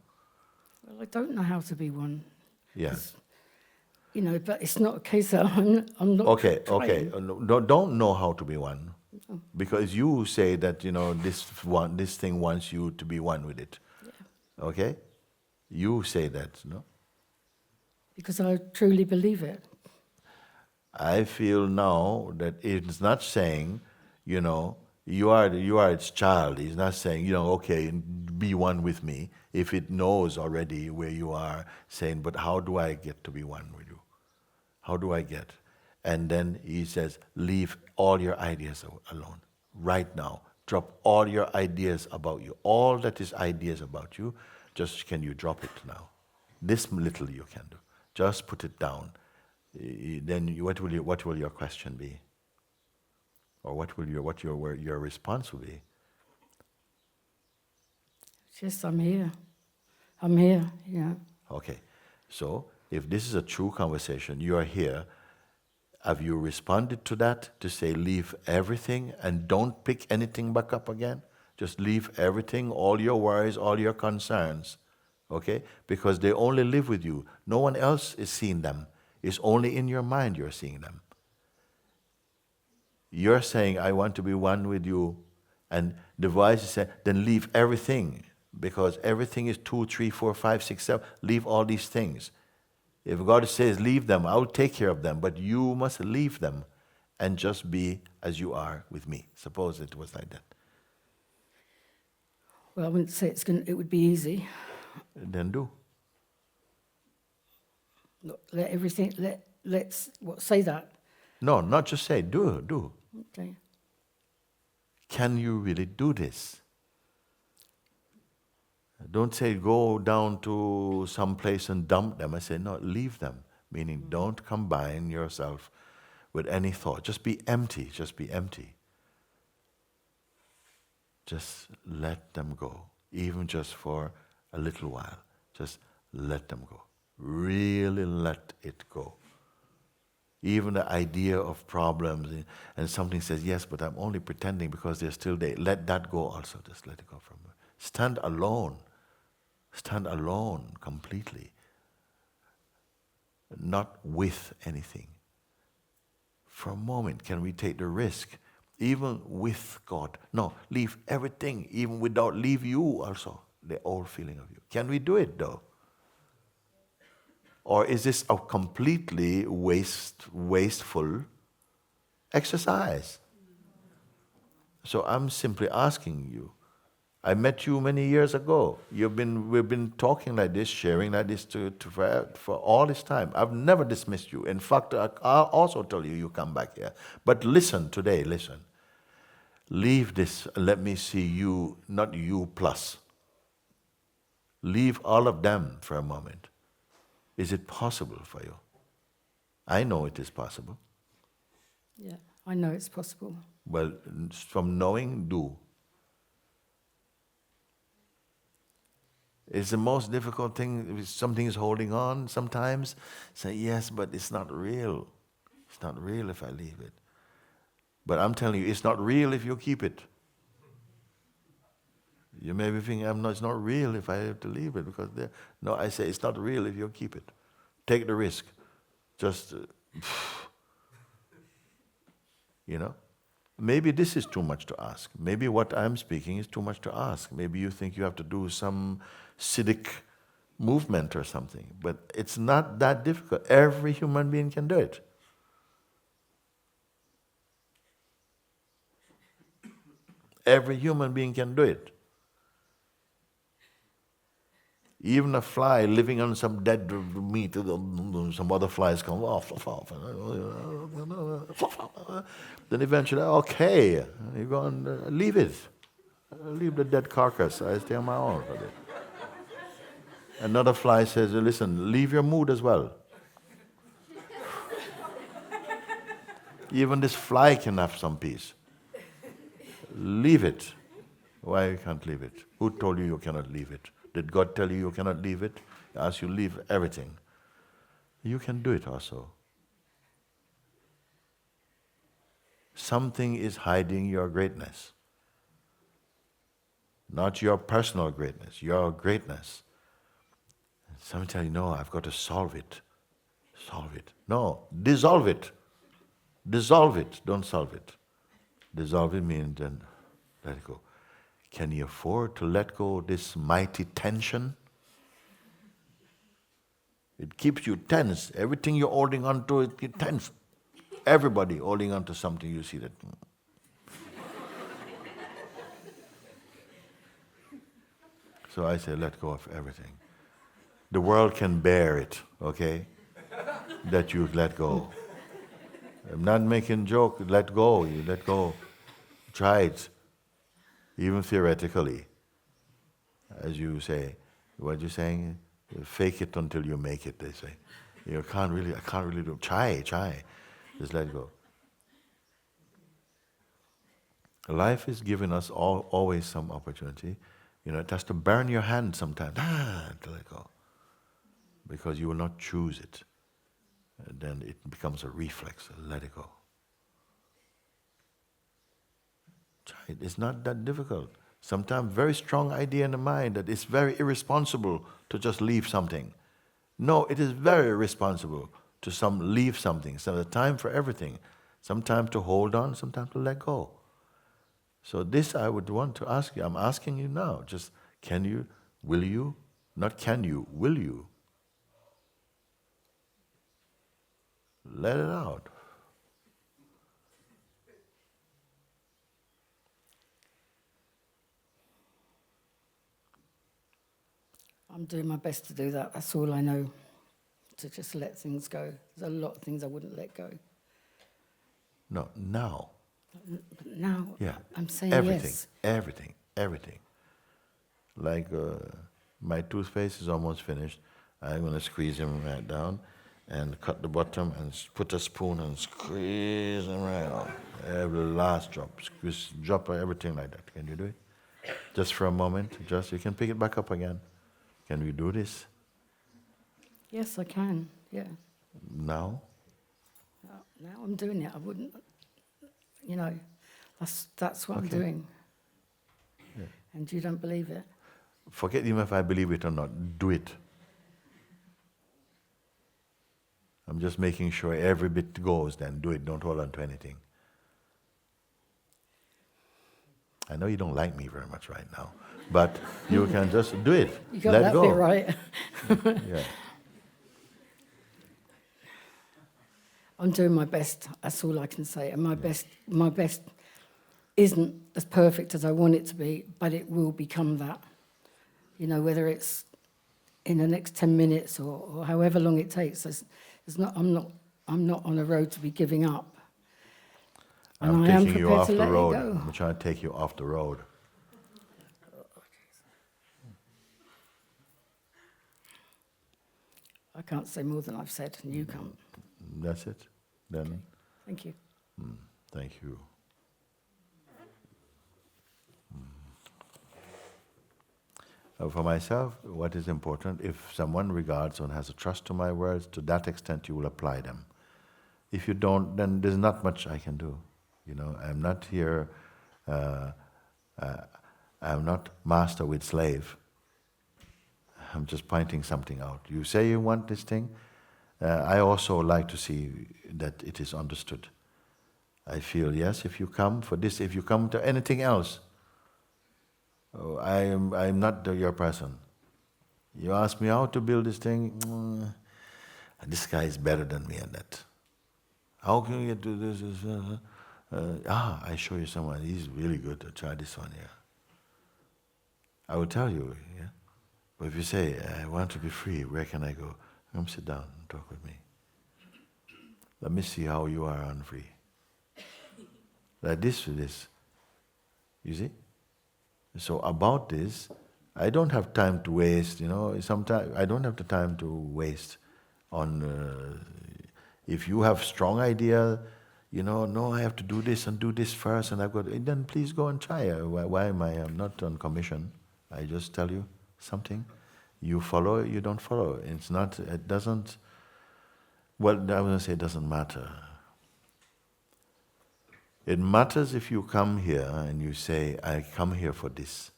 Well, I don't know how to be one. Yes. But it's not a case that I'm not. Okay. trying. Don't know how to be one, because you say that this thing wants you to be one with it. Yeah. Okay, you say that, no? Because I truly believe it. I feel now that it's not saying, you are its child. It's not saying, okay, be one with me. If it knows already where you are, saying, but how do I get to be one with you? How do I get? And then he says, leave all your ideas alone. Right now, drop all your ideas about you. All that is ideas about you, just can you drop it now? This little you can do. Just put it down. Then what will your question be? Or what your response will be? Just I'm here. I'm here. Okay, so if this is a true conversation, you are here. Have you responded to that to say leave everything and don't pick anything back up again? Just leave everything, all your worries, all your concerns, okay? Because they only live with you. No one else is seeing them. It's only in your mind you're seeing them. You're saying, I want to be one with you, and the voice is saying, then leave everything, because everything is 2, 3, 4, 5, 6, 7. Leave all these things. If God says leave them, I'll take care of them, but you must leave them and just be as you are with me. Suppose it was like that. Well, I wouldn't say it would be easy. Then do. Not let everything, let's say that. No, not just say, do. Okay. Can you really do this? Don't say go down to some place and dump them. I say, no, leave them. Meaning don't combine yourself with any thought. Just be empty. Just be empty. Just let them go. Even just for a little while. Just let them go. Really let it go. Even the idea of problems, and something says, yes, but I'm only pretending because they're still there. Let that go also. Just let it go from there. Stand alone. Stand alone completely. Not with anything. For a moment, can we take the risk? Even with God. No, leave everything, even without leave you also. The old feeling of you. Can we do it though? Or is this a completely wasteful exercise? So I'm simply asking you. I met you many years ago. We've been talking like this, sharing like this for all this time. I've never dismissed you. In fact, I'll also tell you come back here. But listen today, listen. Leave this, let me see you, not you plus. Leave all of them for a moment. Is it possible for you? I know it is possible. Yeah, I know it's possible. Well, from knowing, do. It's the most difficult thing. If something is holding on, sometimes say, yes, but it's not real. It's not real if I leave it. But I'm telling you, it's not real if you keep it. You may be thinking, it's not real if I have to leave it. No, I say it's not real if you keep it. Take the risk. Just, Maybe this is too much to ask. Maybe what I'm speaking is too much to ask. Maybe you think you have to do some civic movement or something. But it's not that difficult. Every human being can do it. Every human being can do it. Even a fly living on some dead meat, some other flies come off. Then eventually, okay, you go and leave it. Leave the dead carcass. I stay on my own for it. Another fly says, listen, leave your mood as well. Even this fly can have some peace. Leave it. Why you can't leave it? Who told you you cannot leave it? Did God tell you cannot leave it? He asked you leave everything. You can do it also. Something is hiding your greatness. Not your personal greatness, your greatness. Some tell you, no, I've got to solve it. Solve it. No, dissolve it. Dissolve it, don't solve it. Dissolve it means then let it go. Can you afford to let go of this mighty tension? It keeps you tense. Everything you're holding on to, it gets tense. Everybody holding on to something, you see that. So I say, let go of everything. The world can bear it, okay? That you let go. I'm not making joke. Let go. You let go. Try it. Even theoretically. As you say. What you're saying? Fake it until you make it, they say. I can't really do it. Try. Just let go. Life is giving us always some opportunity. It has to burn your hand sometimes. To let go. Because you will not choose it. then it becomes a reflex. Let it go. Try it. It's not that difficult. Sometimes very strong idea in the mind that it's very irresponsible to just leave something. No, it is very responsible to leave something. So there's time for everything. Sometimes to hold on, sometimes to let go. So this I would want to ask you. I'm asking you now. Just can you, will you? Not can you, will you? Let it out. I'm doing my best to do that. That's all I know. To just let things go. There's a lot of things I wouldn't let go. No, now. But now, Yeah. I'm saying everything, yes. Everything. Like my toothpaste is almost finished. I'm going to squeeze him right down and cut the bottom and put a spoon and squeeze him right out. Every last drop. Squeeze, drop everything like that. Can you do it? Just for a moment. Just you can pick it back up again. Can we do this? Yes, I can. Yeah. Now? Now I'm doing it. I wouldn't, that's what I'm Okay. doing. Yeah. And you don't believe it. Forget even if I believe it or not. Do it. I'm just making sure every bit goes, then do it. Don't hold on to anything. I know you don't like me very much right now, but you can just do it. You got Let that go. bit right. Yeah. I'm doing my best. That's all I can say. And my best isn't as perfect as I want it to be, but it will become that. Whether it's in the next 10 minutes or however long it takes. I'm not on a road to be giving up. And I'm I am taking you prepared off to the let road. it go. I'm trying to take you off the road. I can't say more than I've said, and you can't. That's it. Then. Okay. Thank you. Thank you. For myself, what is important, if someone regards and has a trust to my words, to that extent you will apply them. If you don't, then there's not much I can do. I'm not here, I'm not master with slave. I'm just pointing something out. You say you want this thing, I also like to see that it is understood. I feel, yes, if you come for this, if you come to anything else, I'm not your person. You ask me how to build this thing, this guy is better than me at that. How can you do this? I show you someone, he's really good, try this one here. I will tell you, yeah. But if you say, I want to be free, where can I go? Come sit down and talk with me. Let me see how you are unfree. Like this to this. You see? So about this, I don't have time to waste, sometimes I don't have the time to waste on, if you have strong idea, no, I have to do this and do this first, and I've got, then please go and try. Why am I'm not on commission. I just tell you something. You follow, you don't follow. It doesn't, well, I was going to say it doesn't matter. It matters if you come here and you say, I come here for this.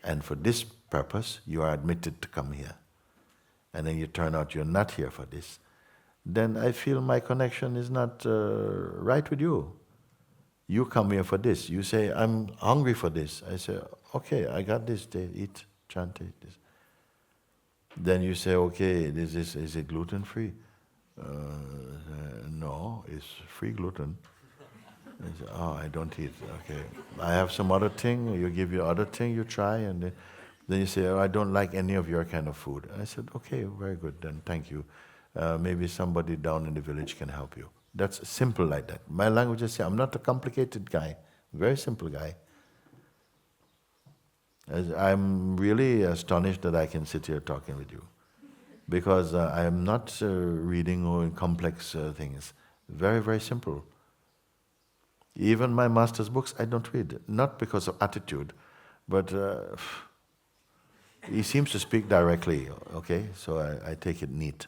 And for this purpose, you are admitted to come here. And then you turn out you're not here for this. Then I feel my connection is not right with you. You come here for this. You say, I'm hungry for this. I say, okay, I got this. Eat, chant, eat this. Then you say, okay, is it gluten-free? No, it's free gluten. I say, I don't eat. Okay, I have some other thing. You give you other thing, you try, and then you say, I don't like any of your kind of food. I said, okay, very good. Then thank you. Maybe somebody down in the village can help you. That's simple like that. My language is, I'm not a complicated guy. Very simple guy. I'm really astonished that I can sit here talking with you, because I am not reading complex things. Very, very simple. Even my master's books I don't read, not because of attitude, but he seems to speak directly, okay, so I take it neat.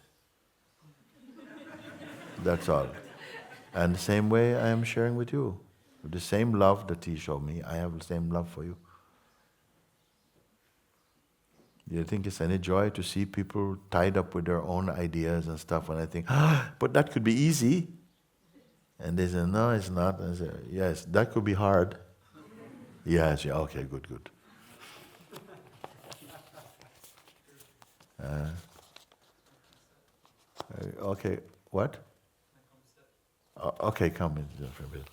That's all. And the same way I am sharing with you. The same love that he showed me, I have the same love for you. Do you think it's any joy to see people tied up with their own ideas and stuff? And I think, but that could be easy. And they say, no, it's not. And I say, yes, that could be hard. Yes, yeah, okay, good, good. Okay, what? Okay, come in just for a bit.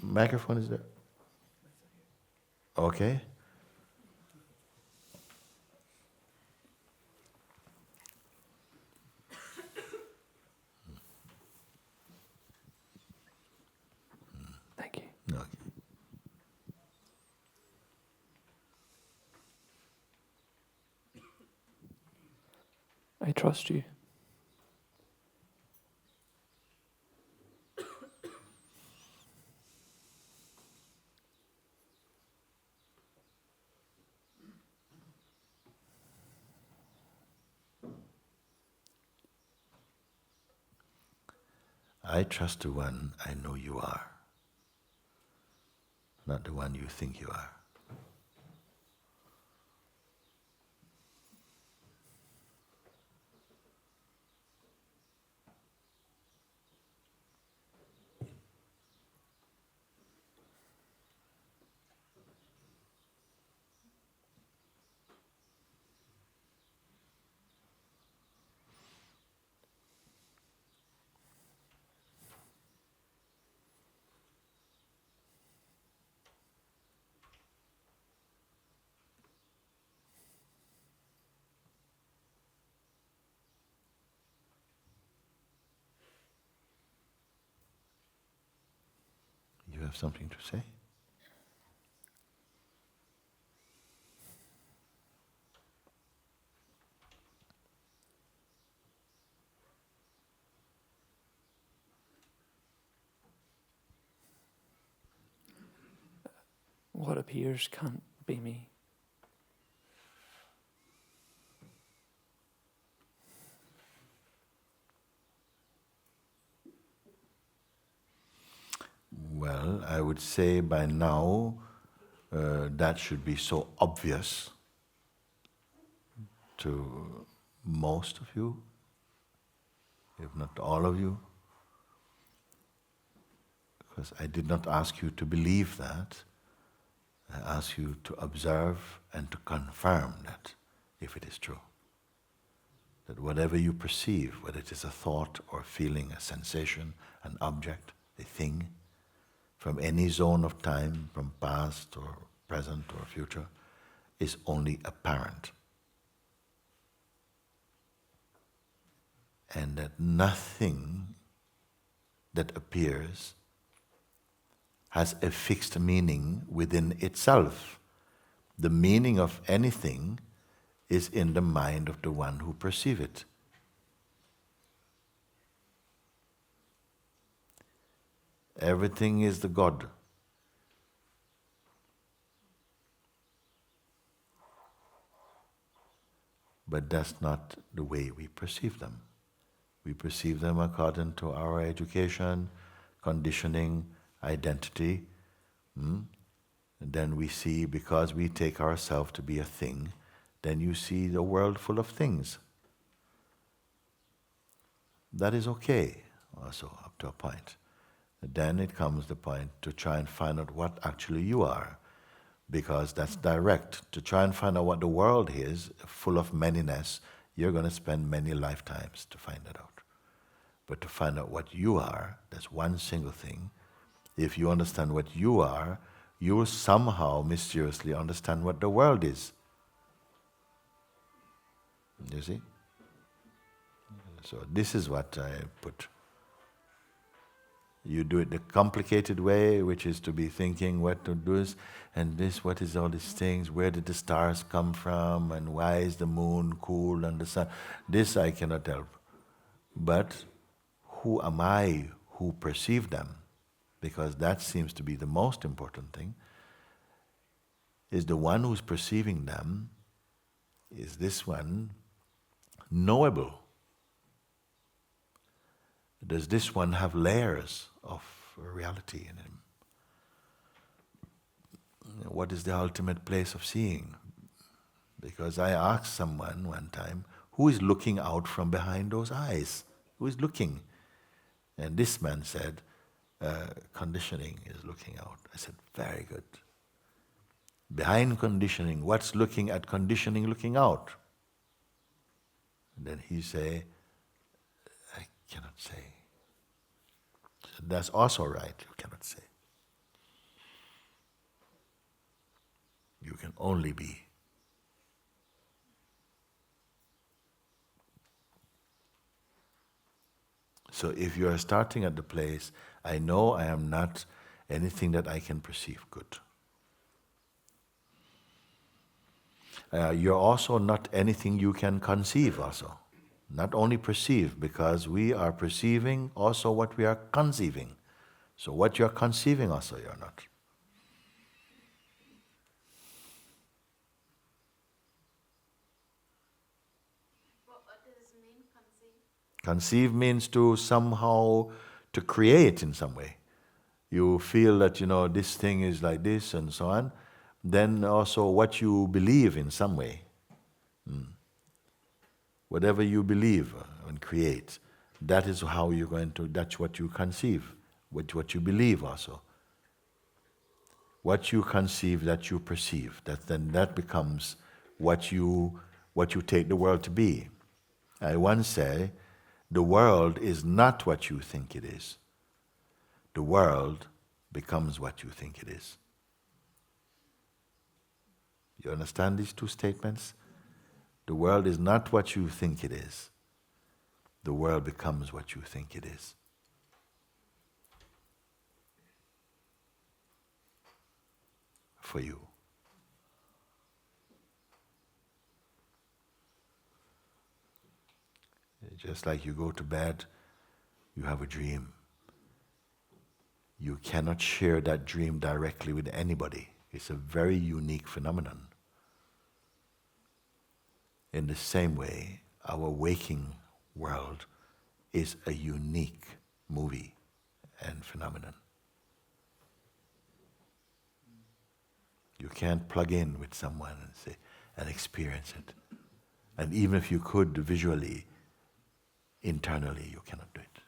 Microphone is there? Okay. Thank you. Okay. I trust you. I trust the one I know you are, not the one you think you are. You have something to say? What appears can't be me. Well, I would say by now that should be so obvious to most of you, if not all of you, because I did not ask you to believe that. I ask you to observe and to confirm that, if it is true. That whatever you perceive, whether it is a thought or a feeling, a sensation, an object, a thing, from any zone of time, from past or present or future, is only apparent. And that nothing that appears has a fixed meaning within itself. The meaning of anything is in the mind of the one who perceives it. Everything is the God. But that's not the way we perceive them. We perceive them according to our education, conditioning, identity. And then we see, because we take ourselves to be a thing, then you see the world full of things. That is okay, also, up to a point. Then it comes the point to try and find out what actually you are, because that's direct. To try and find out what the world is, full of manyness, you're going to spend many lifetimes to find that out. But to find out what you are, that's one single thing. If you understand what you are, you will somehow mysteriously understand what the world is. You see? So this is what I put. You do it the complicated way, which is to be thinking what to do is, and this, what is all these things, where did the stars come from, and why is the moon cool and the sun. This I cannot help. But who am I who perceive them? Because that seems to be the most important thing. is the one who's perceiving them, is this one knowable? Does this one have layers of reality in him? What is the ultimate place of seeing? Because I asked someone one time, who is looking out from behind those eyes? Who is looking? And this man said, conditioning is looking out. I said, very good. Behind conditioning, what's looking at conditioning looking out? And then he say, I cannot say. So that's also right, you cannot say. You can only be. So if you are starting at the place, I know I am not anything that I can perceive, good. You're also not anything you can conceive also. Not only perceive, because we are perceiving also what we are conceiving. So what you're conceiving also you're not. What does this mean, conceive? Conceive means to somehow, to create in some way. You feel that, this thing is like this and so on. Then also what you believe in some way. Whatever you believe and create, that is how you're going to, that's what you conceive, what you believe also. What you conceive, that you perceive, that becomes what you take the world to be. I once say, the world is not what you think it is. The world becomes what you think it is. You understand these two statements? The world is not what you think it is. The world becomes what you think it is. For you. Just like you go to bed, you have a dream. You cannot share that dream directly with anybody. It's a very unique phenomenon. In the same way, our waking world is a unique movie and phenomenon. You can't plug in with someone and say, and experience it. And even if you could visually, internally, you cannot do it.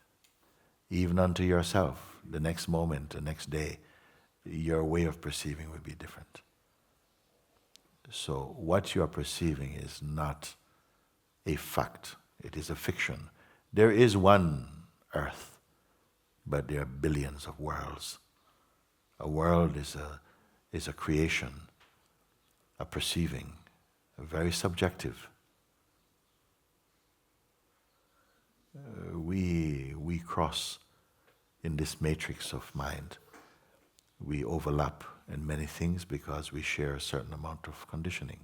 Even unto yourself, the next moment, the next day, your way of perceiving will be different. So what you are perceiving is not a fact, it is a fiction. There is one earth, but there are billions of worlds. A world is a creation, a perceiving, a very subjective. We cross in this matrix of mind. We overlap in many things because we share a certain amount of conditioning.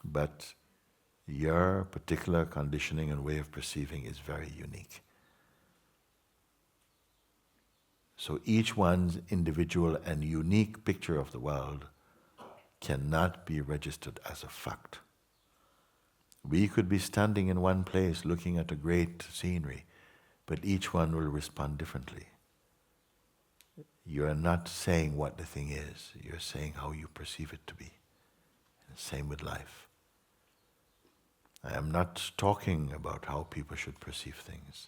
But your particular conditioning and way of perceiving is very unique. So each one's individual and unique picture of the world cannot be registered as a fact. We could be standing in one place looking at a great scenery, but each one will respond differently. You are not saying what the thing is, you're saying how you perceive it to be. And same with life. I am not talking about how people should perceive things.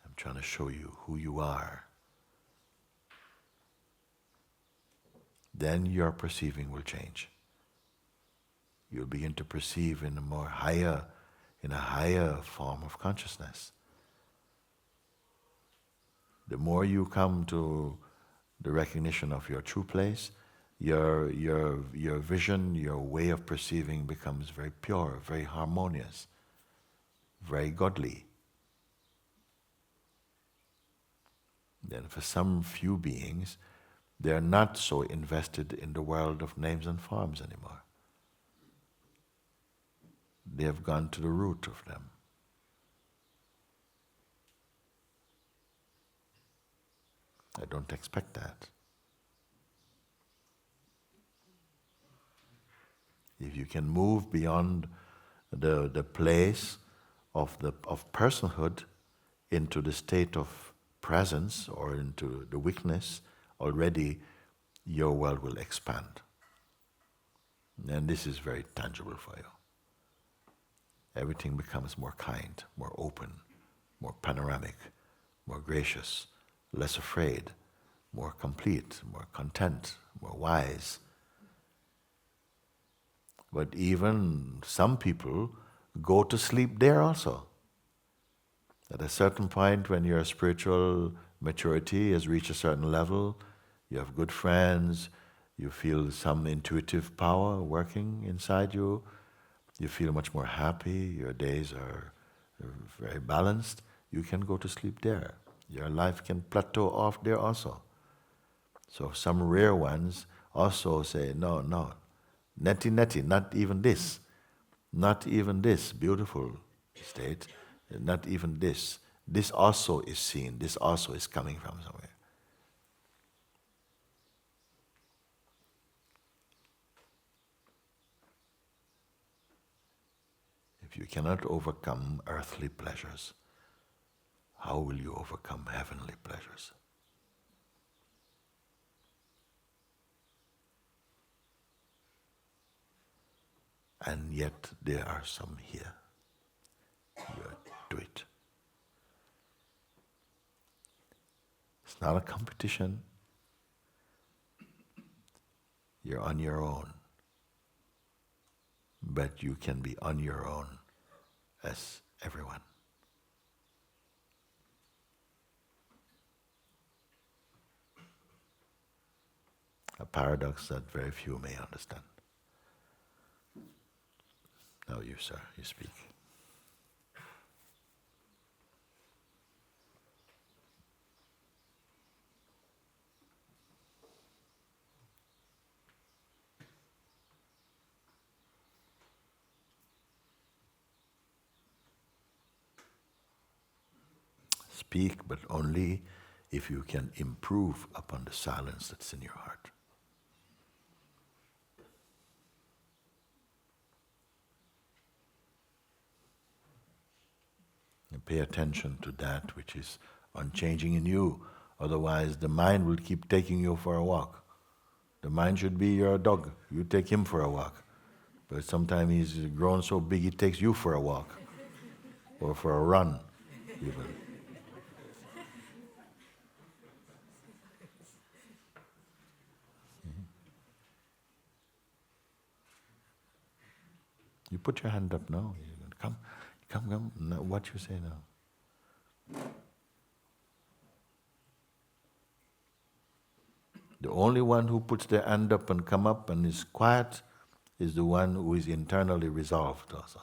I'm trying to show you who you are. Then your perceiving will change. You'll begin to perceive in a higher form of consciousness. The more you come to the recognition of your true place, your vision, your way of perceiving becomes very pure, very harmonious, very godly. Then for some few beings, they're not so invested in the world of names and forms anymore. They have gone to the root of them. I don't expect that. If you can move beyond the place of personhood into the state of presence or into the weakness, already your world will expand. And this is very tangible for you. Everything becomes more kind, more open, more panoramic, more gracious, less afraid, more complete, more content, more wise. But even some people go to sleep there also. At a certain point, when your spiritual maturity has reached a certain level, you have good friends, you feel some intuitive power working inside you, you feel much more happy, your days are very balanced, you can go to sleep there. Your life can plateau off there also. So some rare ones also say, no, neti, not even this beautiful state, not even this. This also is seen, this also is coming from somewhere. If you cannot overcome earthly pleasures, how will you overcome heavenly pleasures? And yet there are some here. You do it. It's not a competition. You're on your own. But you can be on your own as everyone. A paradox that very few may understand. Now you, sir, you speak. Speak, but only if you can improve upon the silence that's in your heart. And pay attention to that which is unchanging in you. Otherwise, the mind will keep taking you for a walk. The mind should be your dog. You take him for a walk. But sometimes he's grown so big, he takes you for a walk. Or for a run, even. You put your hand up now. Come. Now, what you say now? The only one who puts their hand up and come up and is quiet is the one who is internally resolved also.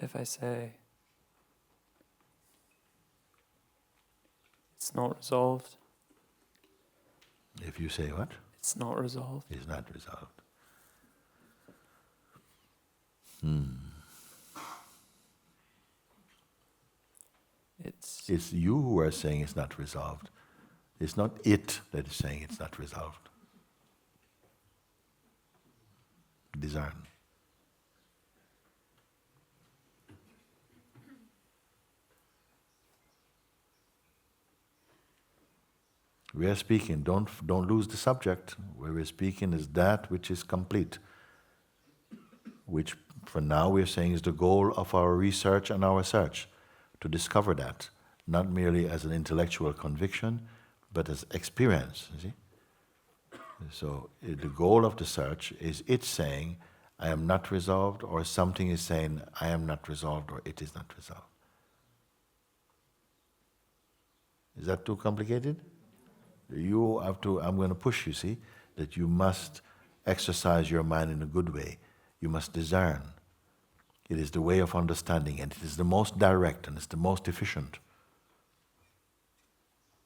If I say it's not resolved. If you say what? It's not resolved. It's not resolved. It's you who are saying it's not resolved. It's not it that is saying it's not resolved. Discern. We are speaking, don't lose the subject. Where we're speaking is that which is complete, which for now we're saying is the goal of our research and our search, to discover that, not merely as an intellectual conviction, but as experience, you see? So the goal of the search is it saying, I am not resolved, or something is saying, I am not resolved, or it is not resolved. Is that too complicated? You have to, I'm going to push you, see, that you must exercise your mind in a good way. You must discern. It is the way of understanding, and it is the most direct, and it's the most efficient.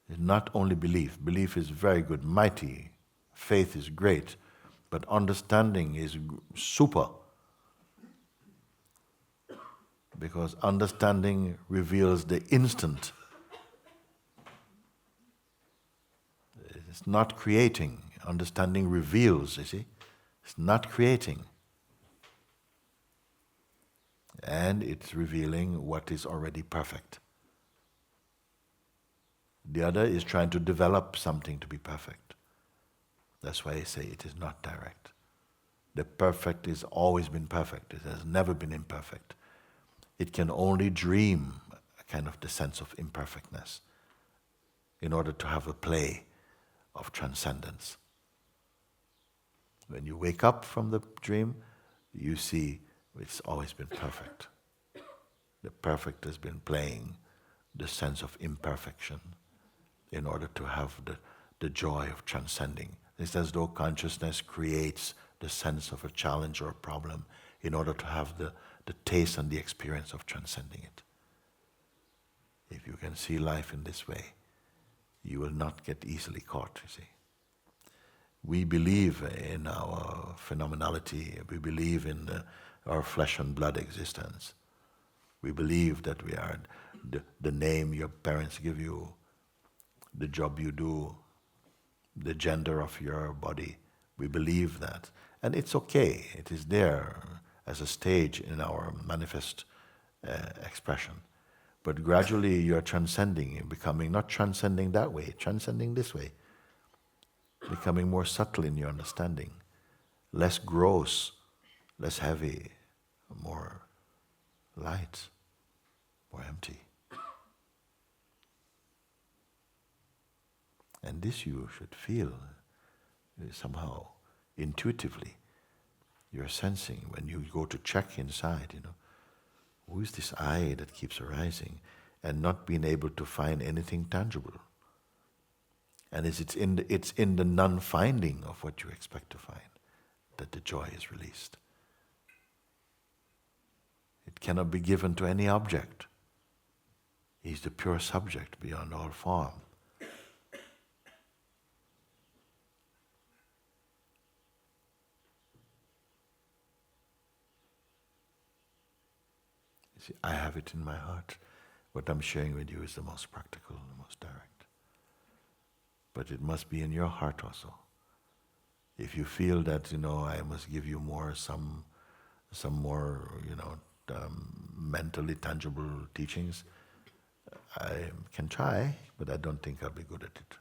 It's not only belief. Belief is very good, mighty. Faith is great. But understanding is super. Because understanding reveals the instant. It's not creating. Understanding reveals, you see. It's not creating. And it's revealing what is already perfect. The other is trying to develop something to be perfect. That's why I say it is not direct. The perfect has always been perfect. It has never been imperfect. It can only dream a kind of the sense of imperfectness in order to have a play of transcendence. When you wake up from the dream, you see it's always been perfect. The perfect has been playing the sense of imperfection in order to have the joy of transcending. It's as though consciousness creates the sense of a challenge or a problem in order to have the taste and the experience of transcending it. If you can see life in this way, you will not get easily caught, you see. We believe in our phenomenality, we believe in our flesh and blood existence. We believe that we are the name your parents give you, the job you do, the gender of your body. We believe that. And it's okay, it is there as a stage in our manifest expression. But gradually you're transcending, you're becoming not transcending that way, transcending this way. Becoming more subtle in your understanding, less gross, less heavy, more light, more empty. And this you should feel somehow intuitively. You're sensing when you go to check inside, who is this I that keeps arising and not being able to find anything tangible. And it's in the non-finding of what you expect to find that the joy is released. It cannot be given to any object. He's the pure subject beyond all form. You see, I have it in my heart. What I'm sharing with you is the most practical, the most direct. But it must be in your heart also. If you feel that, I must give you more, some more, mentally tangible teachings, I can try, but I don't think I'll be good at it.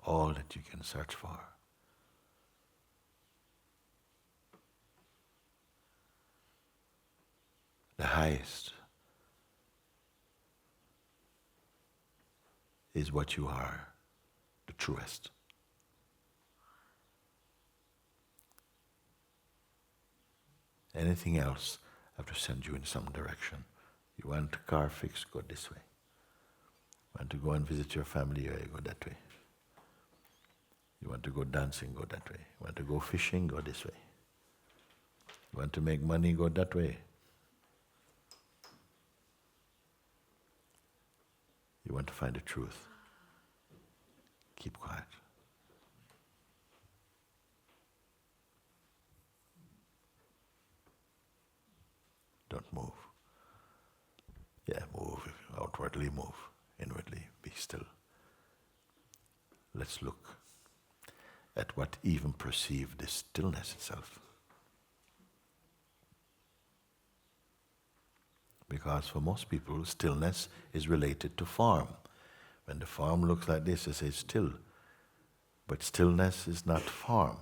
All that you can search for. The highest is what you are, the truest. Anything else, I have to send you in some direction. You want a car fixed, go this way. Want to go and visit your family, you go that way. You want to go dancing, go that way. You want to go fishing, go this way. You want to make money, go that way. You want to find the truth. Keep quiet. Don't move. Yeah, move. Outwardly move. Inwardly be still. Let's look at what even perceive this stillness itself. Because for most people, stillness is related to form. When the form looks like this, they say still. But stillness is not form.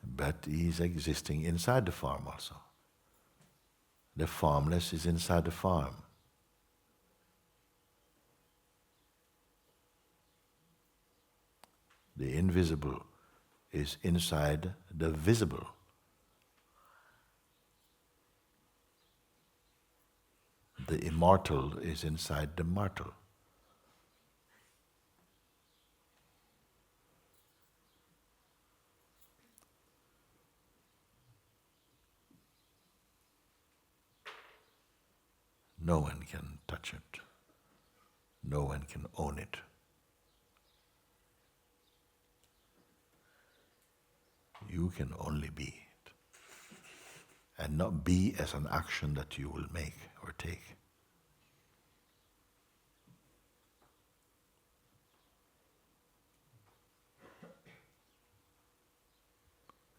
But he is existing inside the form also. The formless is inside the form. The invisible is inside the visible. The immortal is inside the mortal. No one can touch it. No one can own it. You can only be it. And not be as an action that you will make or take.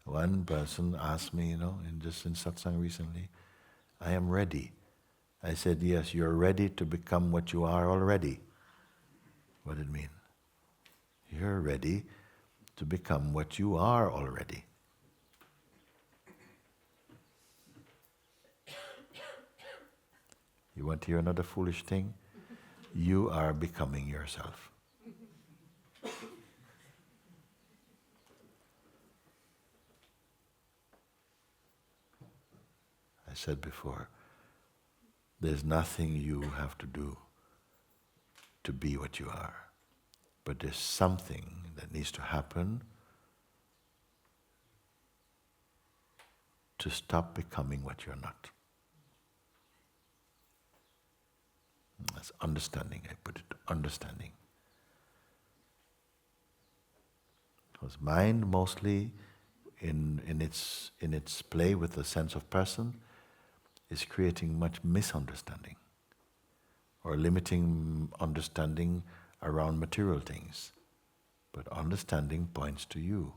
One person asked me, in Satsang recently, I am ready. I said, yes, you're ready to become what you are already. What did it mean? You're ready to become what you are already. You want to hear another foolish thing? You are becoming yourself. I said before, there's nothing you have to do to be what you are. But there's something that needs to happen to stop becoming what you're not. That's understanding. I put it to understanding. Because mind mostly in its play with the sense of person is creating much misunderstanding or limiting understanding around material things. But understanding points to you.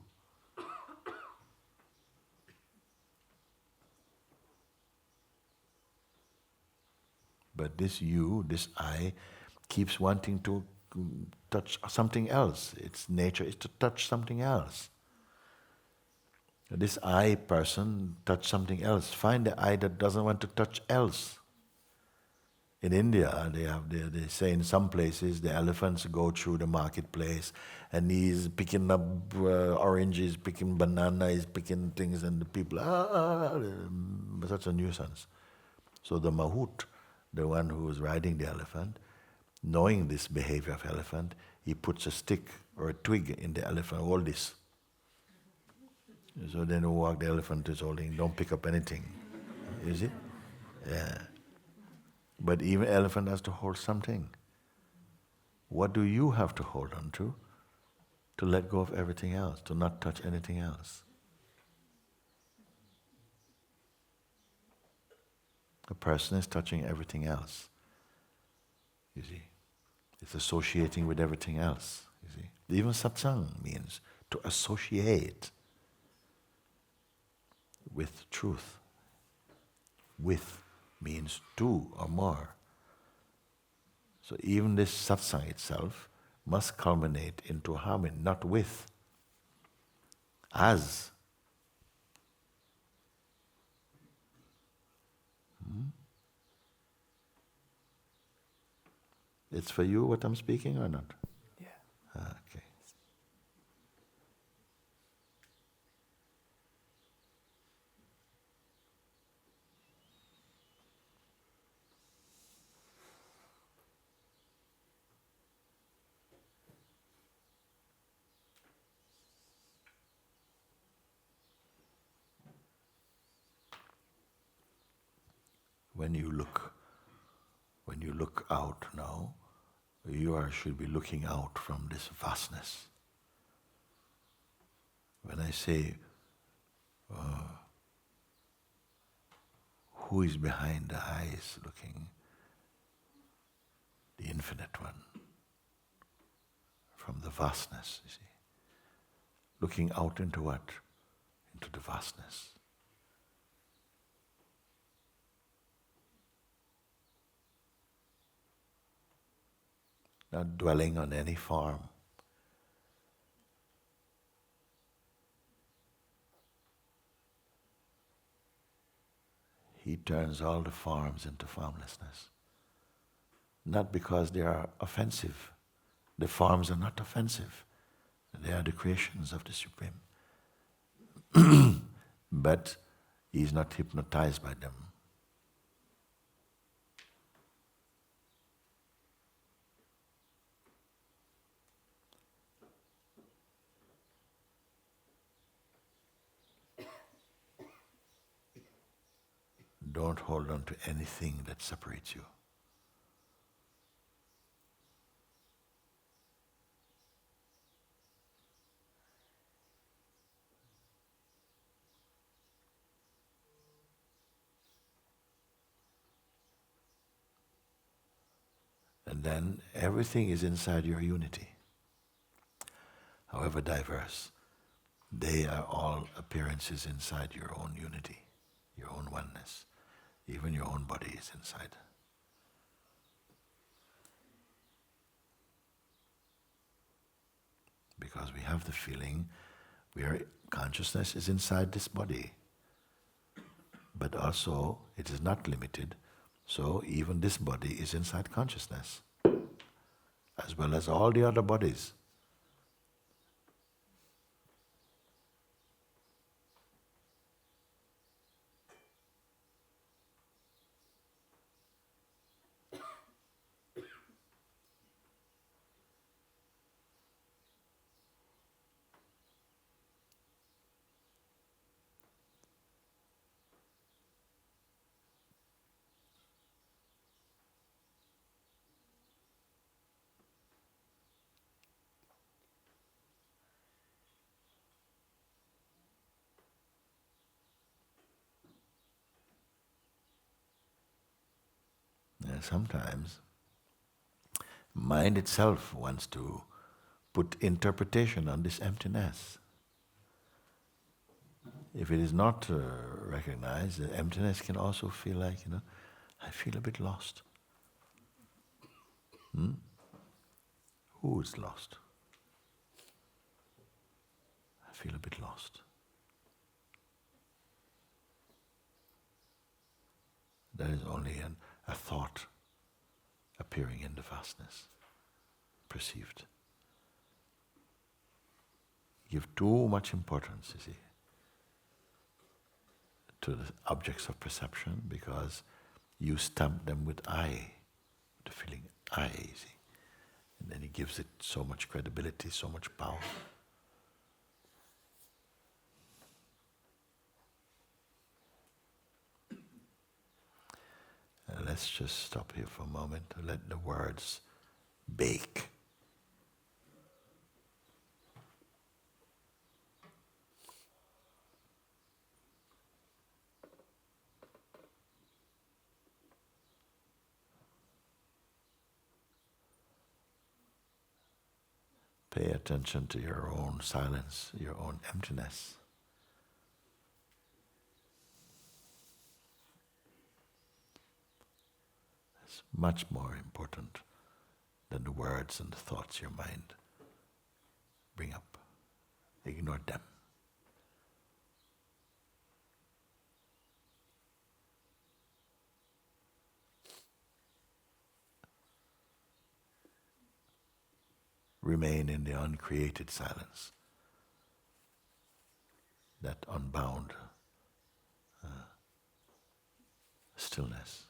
But this you, this I, keeps wanting to touch something else. Its nature is to touch something else. This I person touch something else. Find the I that doesn't want to touch else. In India, they say in some places the elephants go through the marketplace and he's picking up oranges, picking bananas, picking things, and the people, such a nuisance. So the mahout, the one who is riding the elephant, knowing this behavior of elephant, he puts a stick or a twig in the elephant, hold this. So then the elephant is holding, don't pick up anything. You see? Yeah. But even elephant has to hold something. What do you have to hold on to? To let go of everything else, to not touch anything else. A person is touching everything else. You see? It's associating with everything else. You see? Even satsang means to associate with truth. With means two or more. So even this satsang itself must culminate into harmony, not with, as. It's for you what I'm speaking or not? Yeah. Okay. When you look out now, should be looking out from this vastness. When I say, who is behind the eyes looking? The infinite one. From the vastness, you see. Looking out into what? Into the vastness. Not dwelling on any form. He turns all the forms into formlessness. Not because they are offensive. The forms are not offensive. They are the creations of the Supreme. But he is not hypnotized by them. Don't hold on to anything that separates you. And then everything is inside your unity. However diverse, they are all appearances inside your own unity, your own oneness. Even your own body is inside. Because we have the feeling consciousness is inside this body. But also, it is not limited, so even this body is inside consciousness, as well as all the other bodies. And sometimes, mind itself wants to put interpretation on this emptiness. If it is not recognized, the emptiness can also feel like, I feel a bit lost. Who is lost? I feel a bit lost. That is only a thought appearing in the vastness, perceived. Give too much importance, you see, to the objects of perception because you stamp them with I, the feeling I, you see. And then he gives it so much credibility, so much power. Let's just stop here for a moment to let the words bake. Pay attention to your own silence, your own emptiness. It's much more important than the words and the thoughts your mind bring up. Ignore them. Remain in the uncreated silence, that unbound stillness.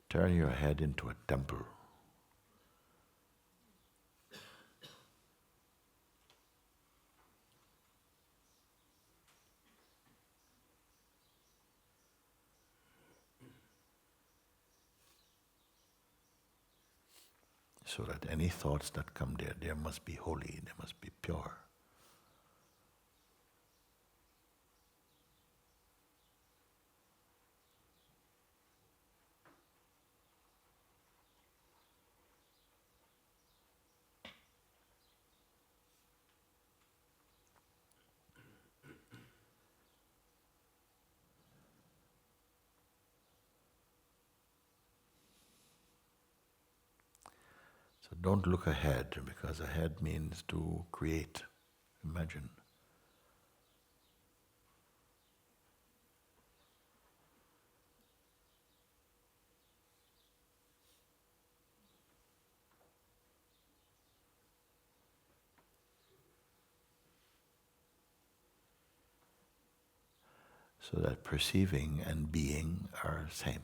Turn your head into a temple. So that any thoughts that come there, they must be holy, they must be pure. So don't look ahead, because ahead means to create Imagine. So that perceiving and being are same.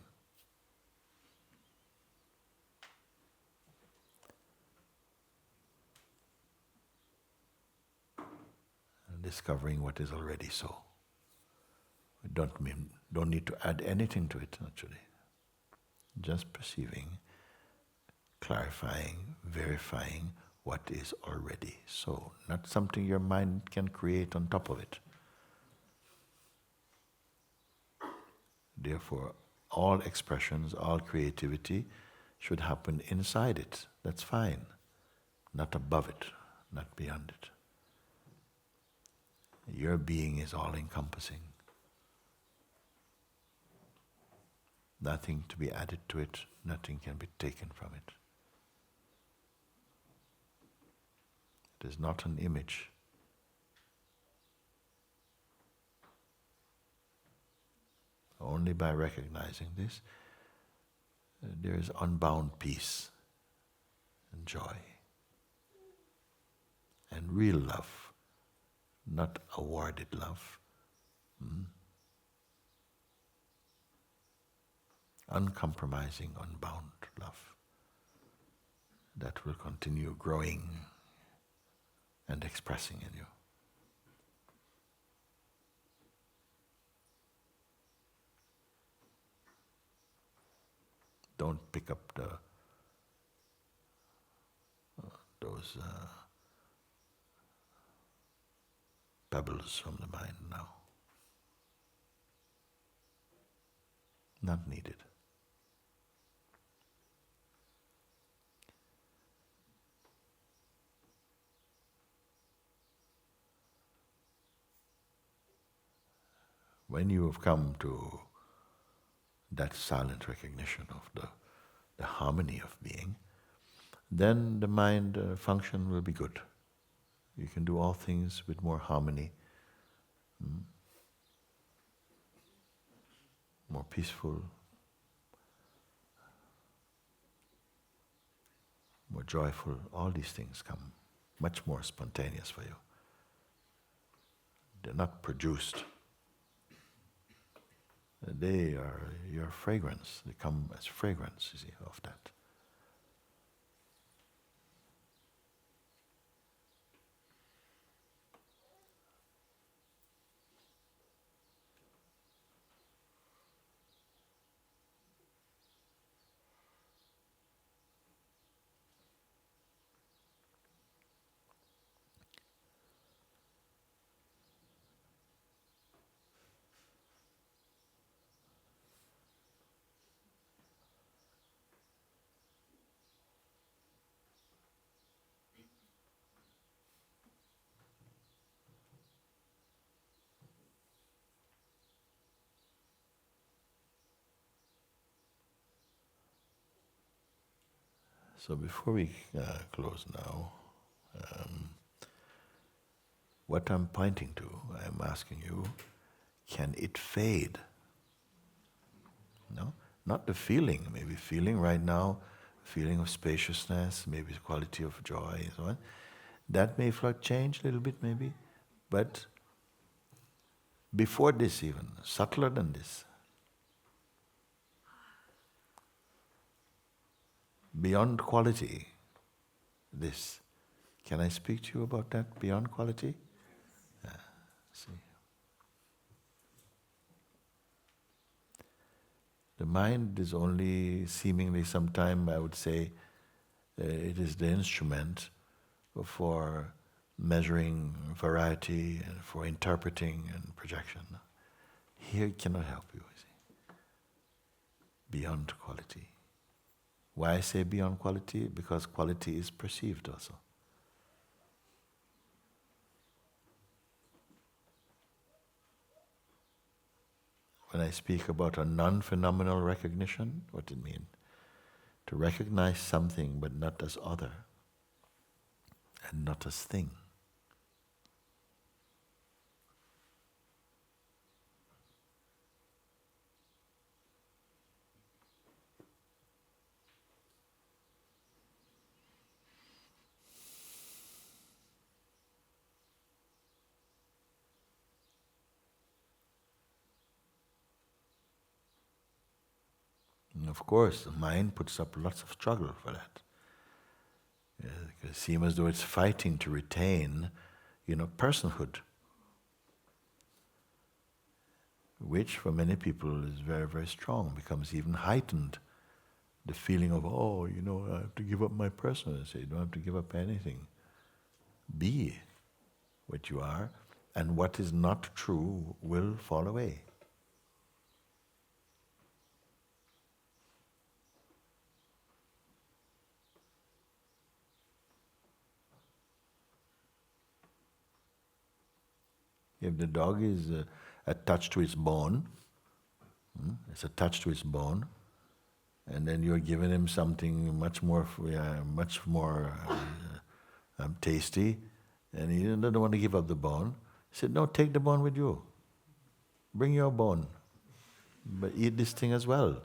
And discovering what is already so. We don't need to add anything to it, actually. Just perceiving, clarifying, verifying what is already so. Not something your mind can create on top of it. Therefore, all expressions, all creativity should happen inside it. That's fine. Not above it, not beyond it. Your being is all-encompassing. Nothing to be added to it, nothing can be taken from it. It is not an image. Only by recognizing this, there is unbound peace and joy and real love, not awarded love. Uncompromising, unbound love that will continue growing and expressing in you. Don't pick up those pebbles from the mind now. Not needed. When you have come to that silent recognition of the harmony of being, then the mind function will be good. You can do all things with more harmony, more peaceful, more joyful. All these things come much more spontaneous for you. They're not produced. They are your fragrance. They come as fragrance, you see, of that. So before we close now, what I'm pointing to, I'm asking you, can it fade? No? Not the feeling, maybe feeling right now, feeling of spaciousness, maybe the quality of joy and so on. That may change a little bit maybe, but before this even, subtler than this, beyond quality, this. Can I speak to you about that, beyond quality? See. The mind is only seemingly, sometime I would say, it is the instrument for measuring variety and for interpreting and projection. Here it cannot help you, see. Beyond quality. Why I say beyond quality? Because quality is perceived also. When I speak about a non-phenomenal recognition, what does it mean? To recognize something but not as other and not as thing. Of course, the mind puts up lots of struggle for that. It seems as though it's fighting to retain, personhood, which for many people is very, very strong, becomes even heightened. The feeling of, I have to give up my personhood. I say, you don't have to give up anything. Be what you are, and what is not true will fall away. If the dog is attached to its bone, it's attached to its bone, and then you're giving him something much more tasty, and he doesn't want to give up the bone. He said, no, take the bone with you. Bring your bone, but eat this thing as well.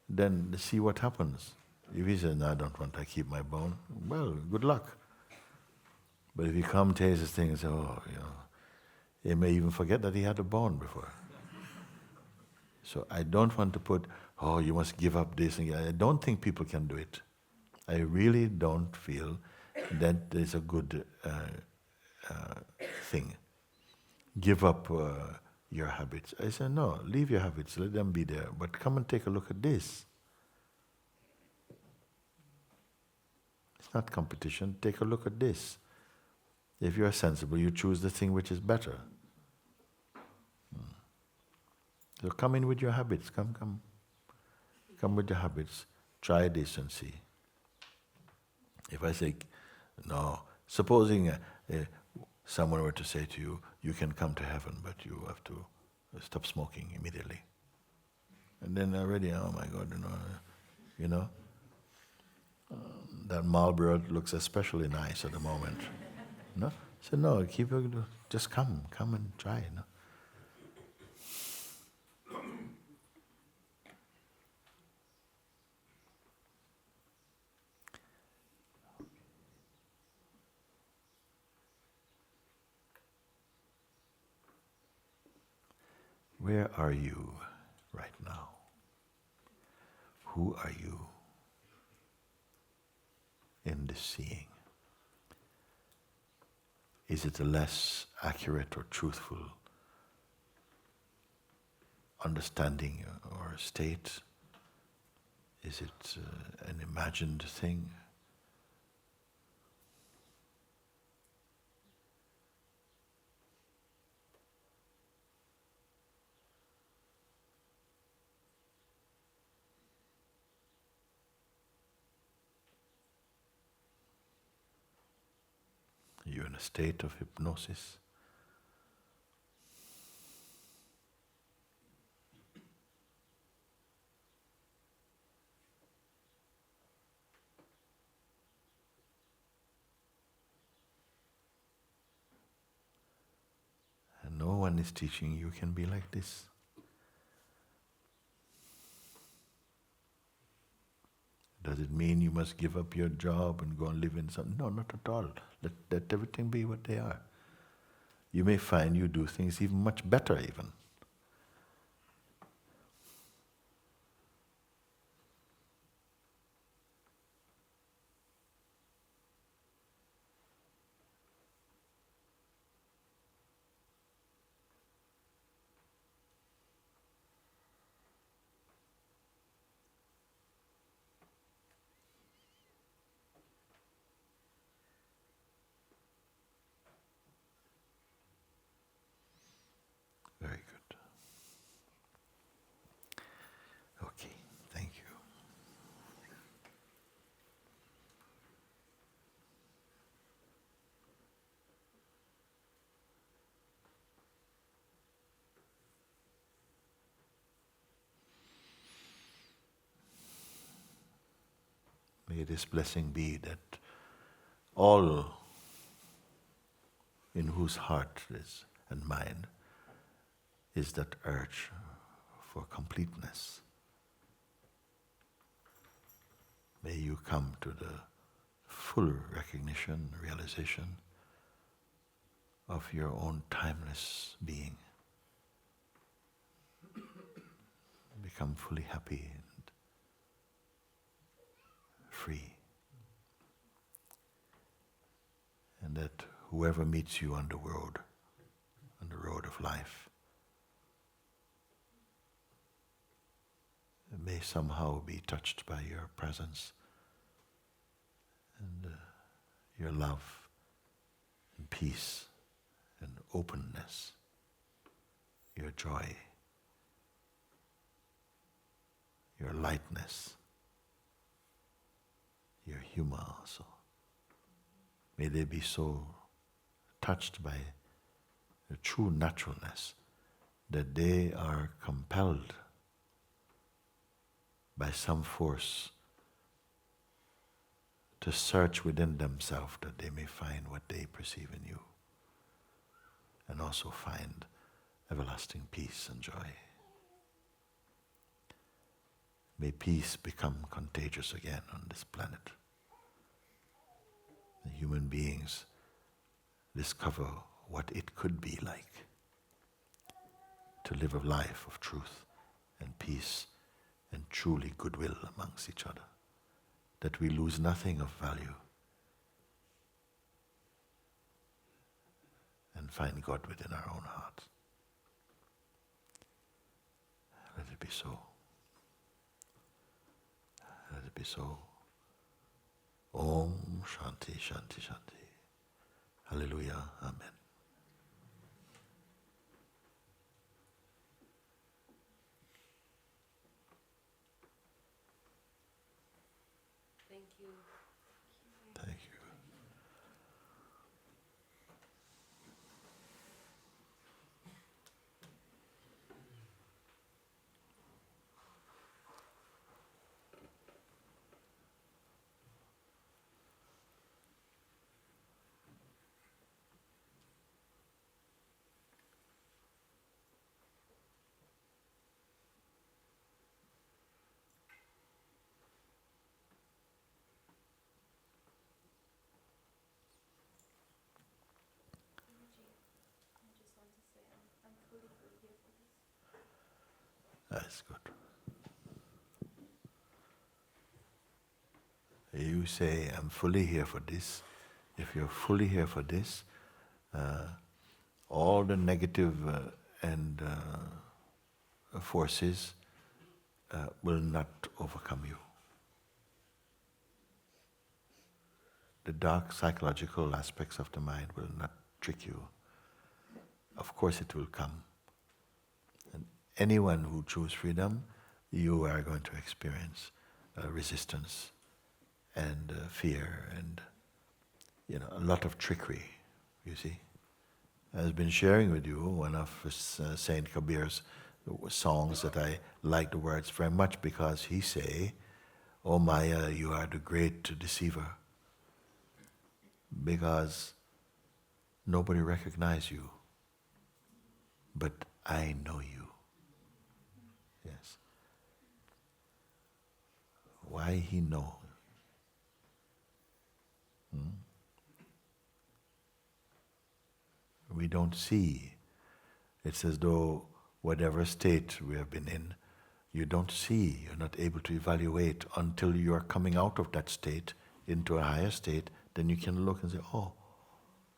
Then see what happens. If he says, no, I don't want to keep my bone, well, good luck. But if you come taste this thing and say, he may even forget that he had a bone before. So I don't want to put, you must give up this. And I don't think people can do it. I really don't feel that is a good thing. Give up your habits. I say, no, leave your habits, let them be there. But come and take a look at this. It's not competition. Take a look at this. If you are sensible, you choose the thing which is better. So come in with your habits. Come. Come with your habits. Try this and see. If I say, no, supposing someone were to say to you, you can come to heaven, but you have to stop smoking immediately. And then already, oh my God, that Marlboro looks especially nice at the moment. No? So no, just come and try. No? Where are you right now? Who are you in this seeing? Is it a less accurate or truthful understanding or state? Is it an imagined thing? Are you in a state of hypnosis? And no one is teaching you can be like this. Does it mean you must give up your job and go and live in some? No, not at all. Let everything be what they are. You may find you do things even much better even. Very good. Okay, thank you. May this blessing be that all in whose heart is and mind is that urge for completeness. May you come to the full recognition, realization of your own timeless being. Become fully happy and whoever meets you on the road of life, may somehow be touched by your presence and your love and peace and openness, your joy, your lightness, your humor also. May they be so touched by the true naturalness that they are compelled by some force to search within themselves that they may find what they perceive in you and also find everlasting peace and joy. May peace become contagious again on this planet. The human beings discover what it could be like to live a life of truth and peace and truly goodwill amongst each other, that we lose nothing of value and find God within our own hearts. Let it be so. Let it be so. Om Shanti Shanti Shanti. Hallelujah. Amen. Thank you. Thank you. I just want to say I'm fully here for this. That's good. You say, I'm fully here for this. If you're fully here for this, all the negative and forces will not overcome you. The dark psychological aspects of the mind will not trick you. Of course it will come. And anyone who chooses freedom, you are going to experience resistance and fear and a lot of trickery, you see. I've been sharing with you one of Saint Kabir's songs that I like the words very much because he say, "Oh Maya, you are the great deceiver," because nobody recognizes you, but I know you. Yes. Why he know? We don't see. It's as though whatever state we have been in, you don't see, you're not able to evaluate until you are coming out of that state into a higher state, then you can look and say, oh,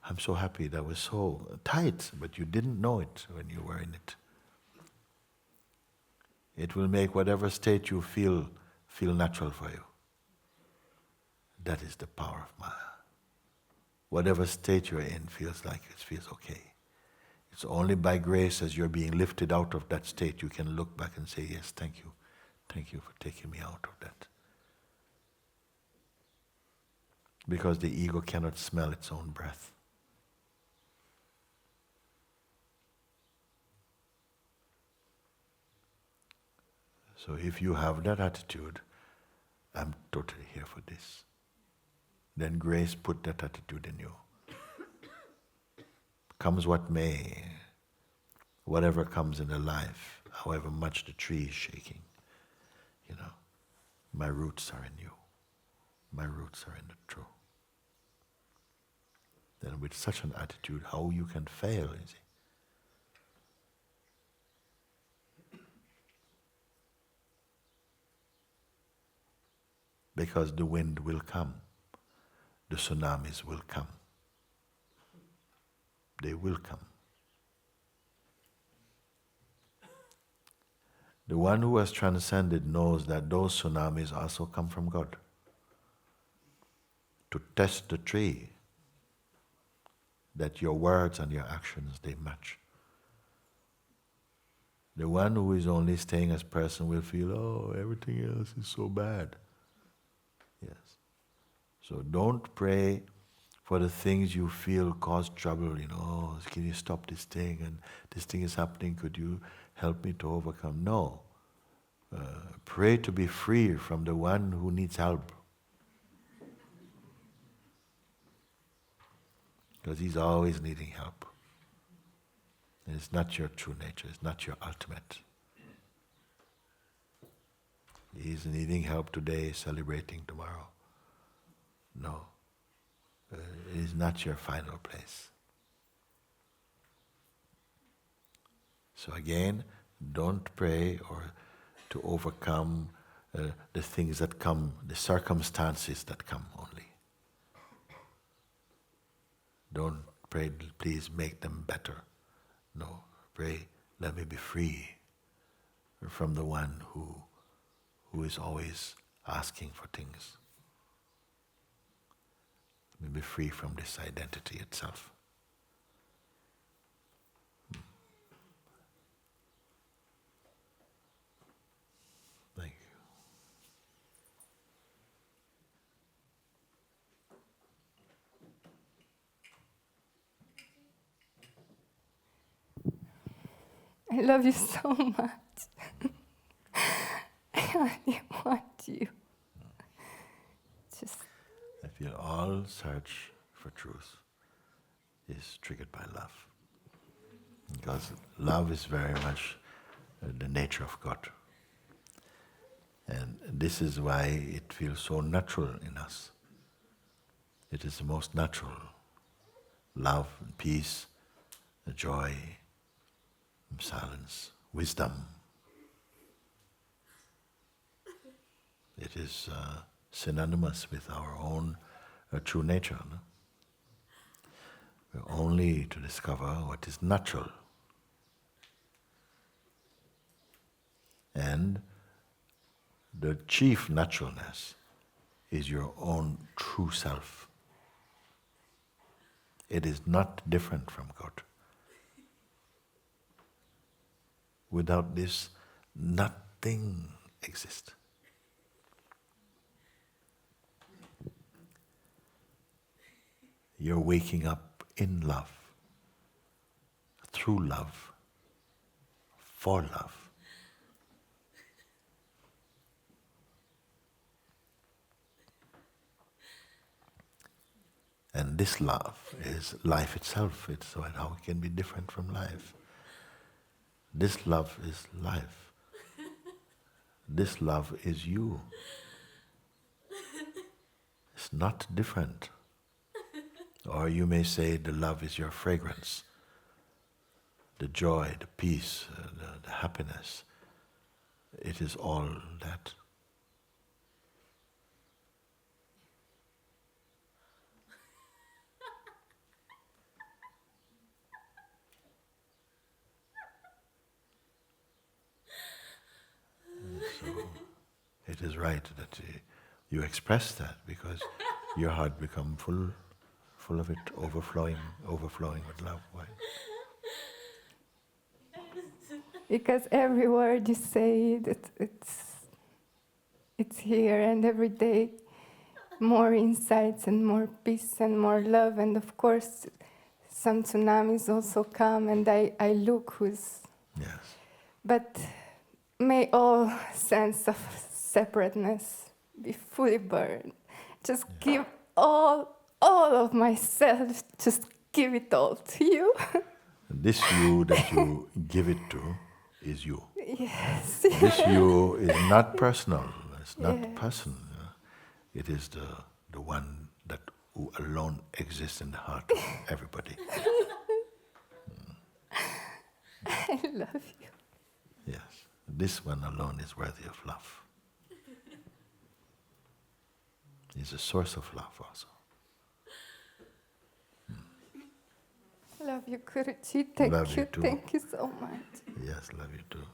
I'm so happy, that was so tight, but you didn't know it when you were in it. It will make whatever state you feel natural for you. That is the power of Maya. Whatever state you're in feels like it feels okay. It's only by grace as you're being lifted out of that state you can look back and say, yes, thank you. Thank you for taking me out of that. Because the ego cannot smell its own breath. So if you have that attitude, I'm totally here for this, then grace put that attitude in you. Comes what may, whatever comes in the life, however much the tree is shaking, my roots are in you. My roots are in the truth. Then with such an attitude, how you can fail, you see? Because the wind will come, the tsunamis will come. they will come. The one who has transcended knows that those tsunamis also come from God to test the tree, that your words and your actions, they match. The one who is only staying as person will feel, oh, everything else is so bad. Yes. So don't pray for the things you feel cause trouble, oh, can you stop this thing, and this thing is happening, could you help me to overcome? No. Pray to be free from the one who needs help. Because he's always needing help. And it's not your true nature, it's not your ultimate. He's needing help today, celebrating tomorrow. No. It is not your final place. So again, don't pray or to overcome the things that come, the circumstances that come only. Don't pray, please make them better. No, pray, let me be free from the one who is always asking for things. Let me be free from this identity itself. Thank you. I love you so much. I only want you. Just. I feel all search for truth is triggered by love. Because love is very much the nature of God. And this is why it feels so natural in us. It is the most natural. Love, and peace, joy, silence, wisdom. It is synonymous with our own true nature. No? We're only to discover what is natural. And the chief naturalness is your own true self. It is not different from God. Without this, nothing exists. You're waking up in love, through love, for love. And this love is life itself. It's how it can be different from life. This love is life. This love is you. It's not different. Or you may say the love is your fragrance. The joy, the peace, the happiness. It is all that. So it is right that you express that, because your heart becomes full of it, overflowing with love. Why? Because every word you say, it's here, and every day more insights and more peace and more love, and of course some tsunamis also come, and I look who's. Yes. But may all sense of separateness be fully burned. Just give all of myself, just give it all to you. This you that you give it to is you. Yes. This you is not personal. It's not person. It is the one that who alone exists in the heart of everybody. I love you. Yes. This one alone is worthy of love. He's a source of love also. Love you, Guruji. Thank Love you you. too. Thank you so much. Yes, love you too.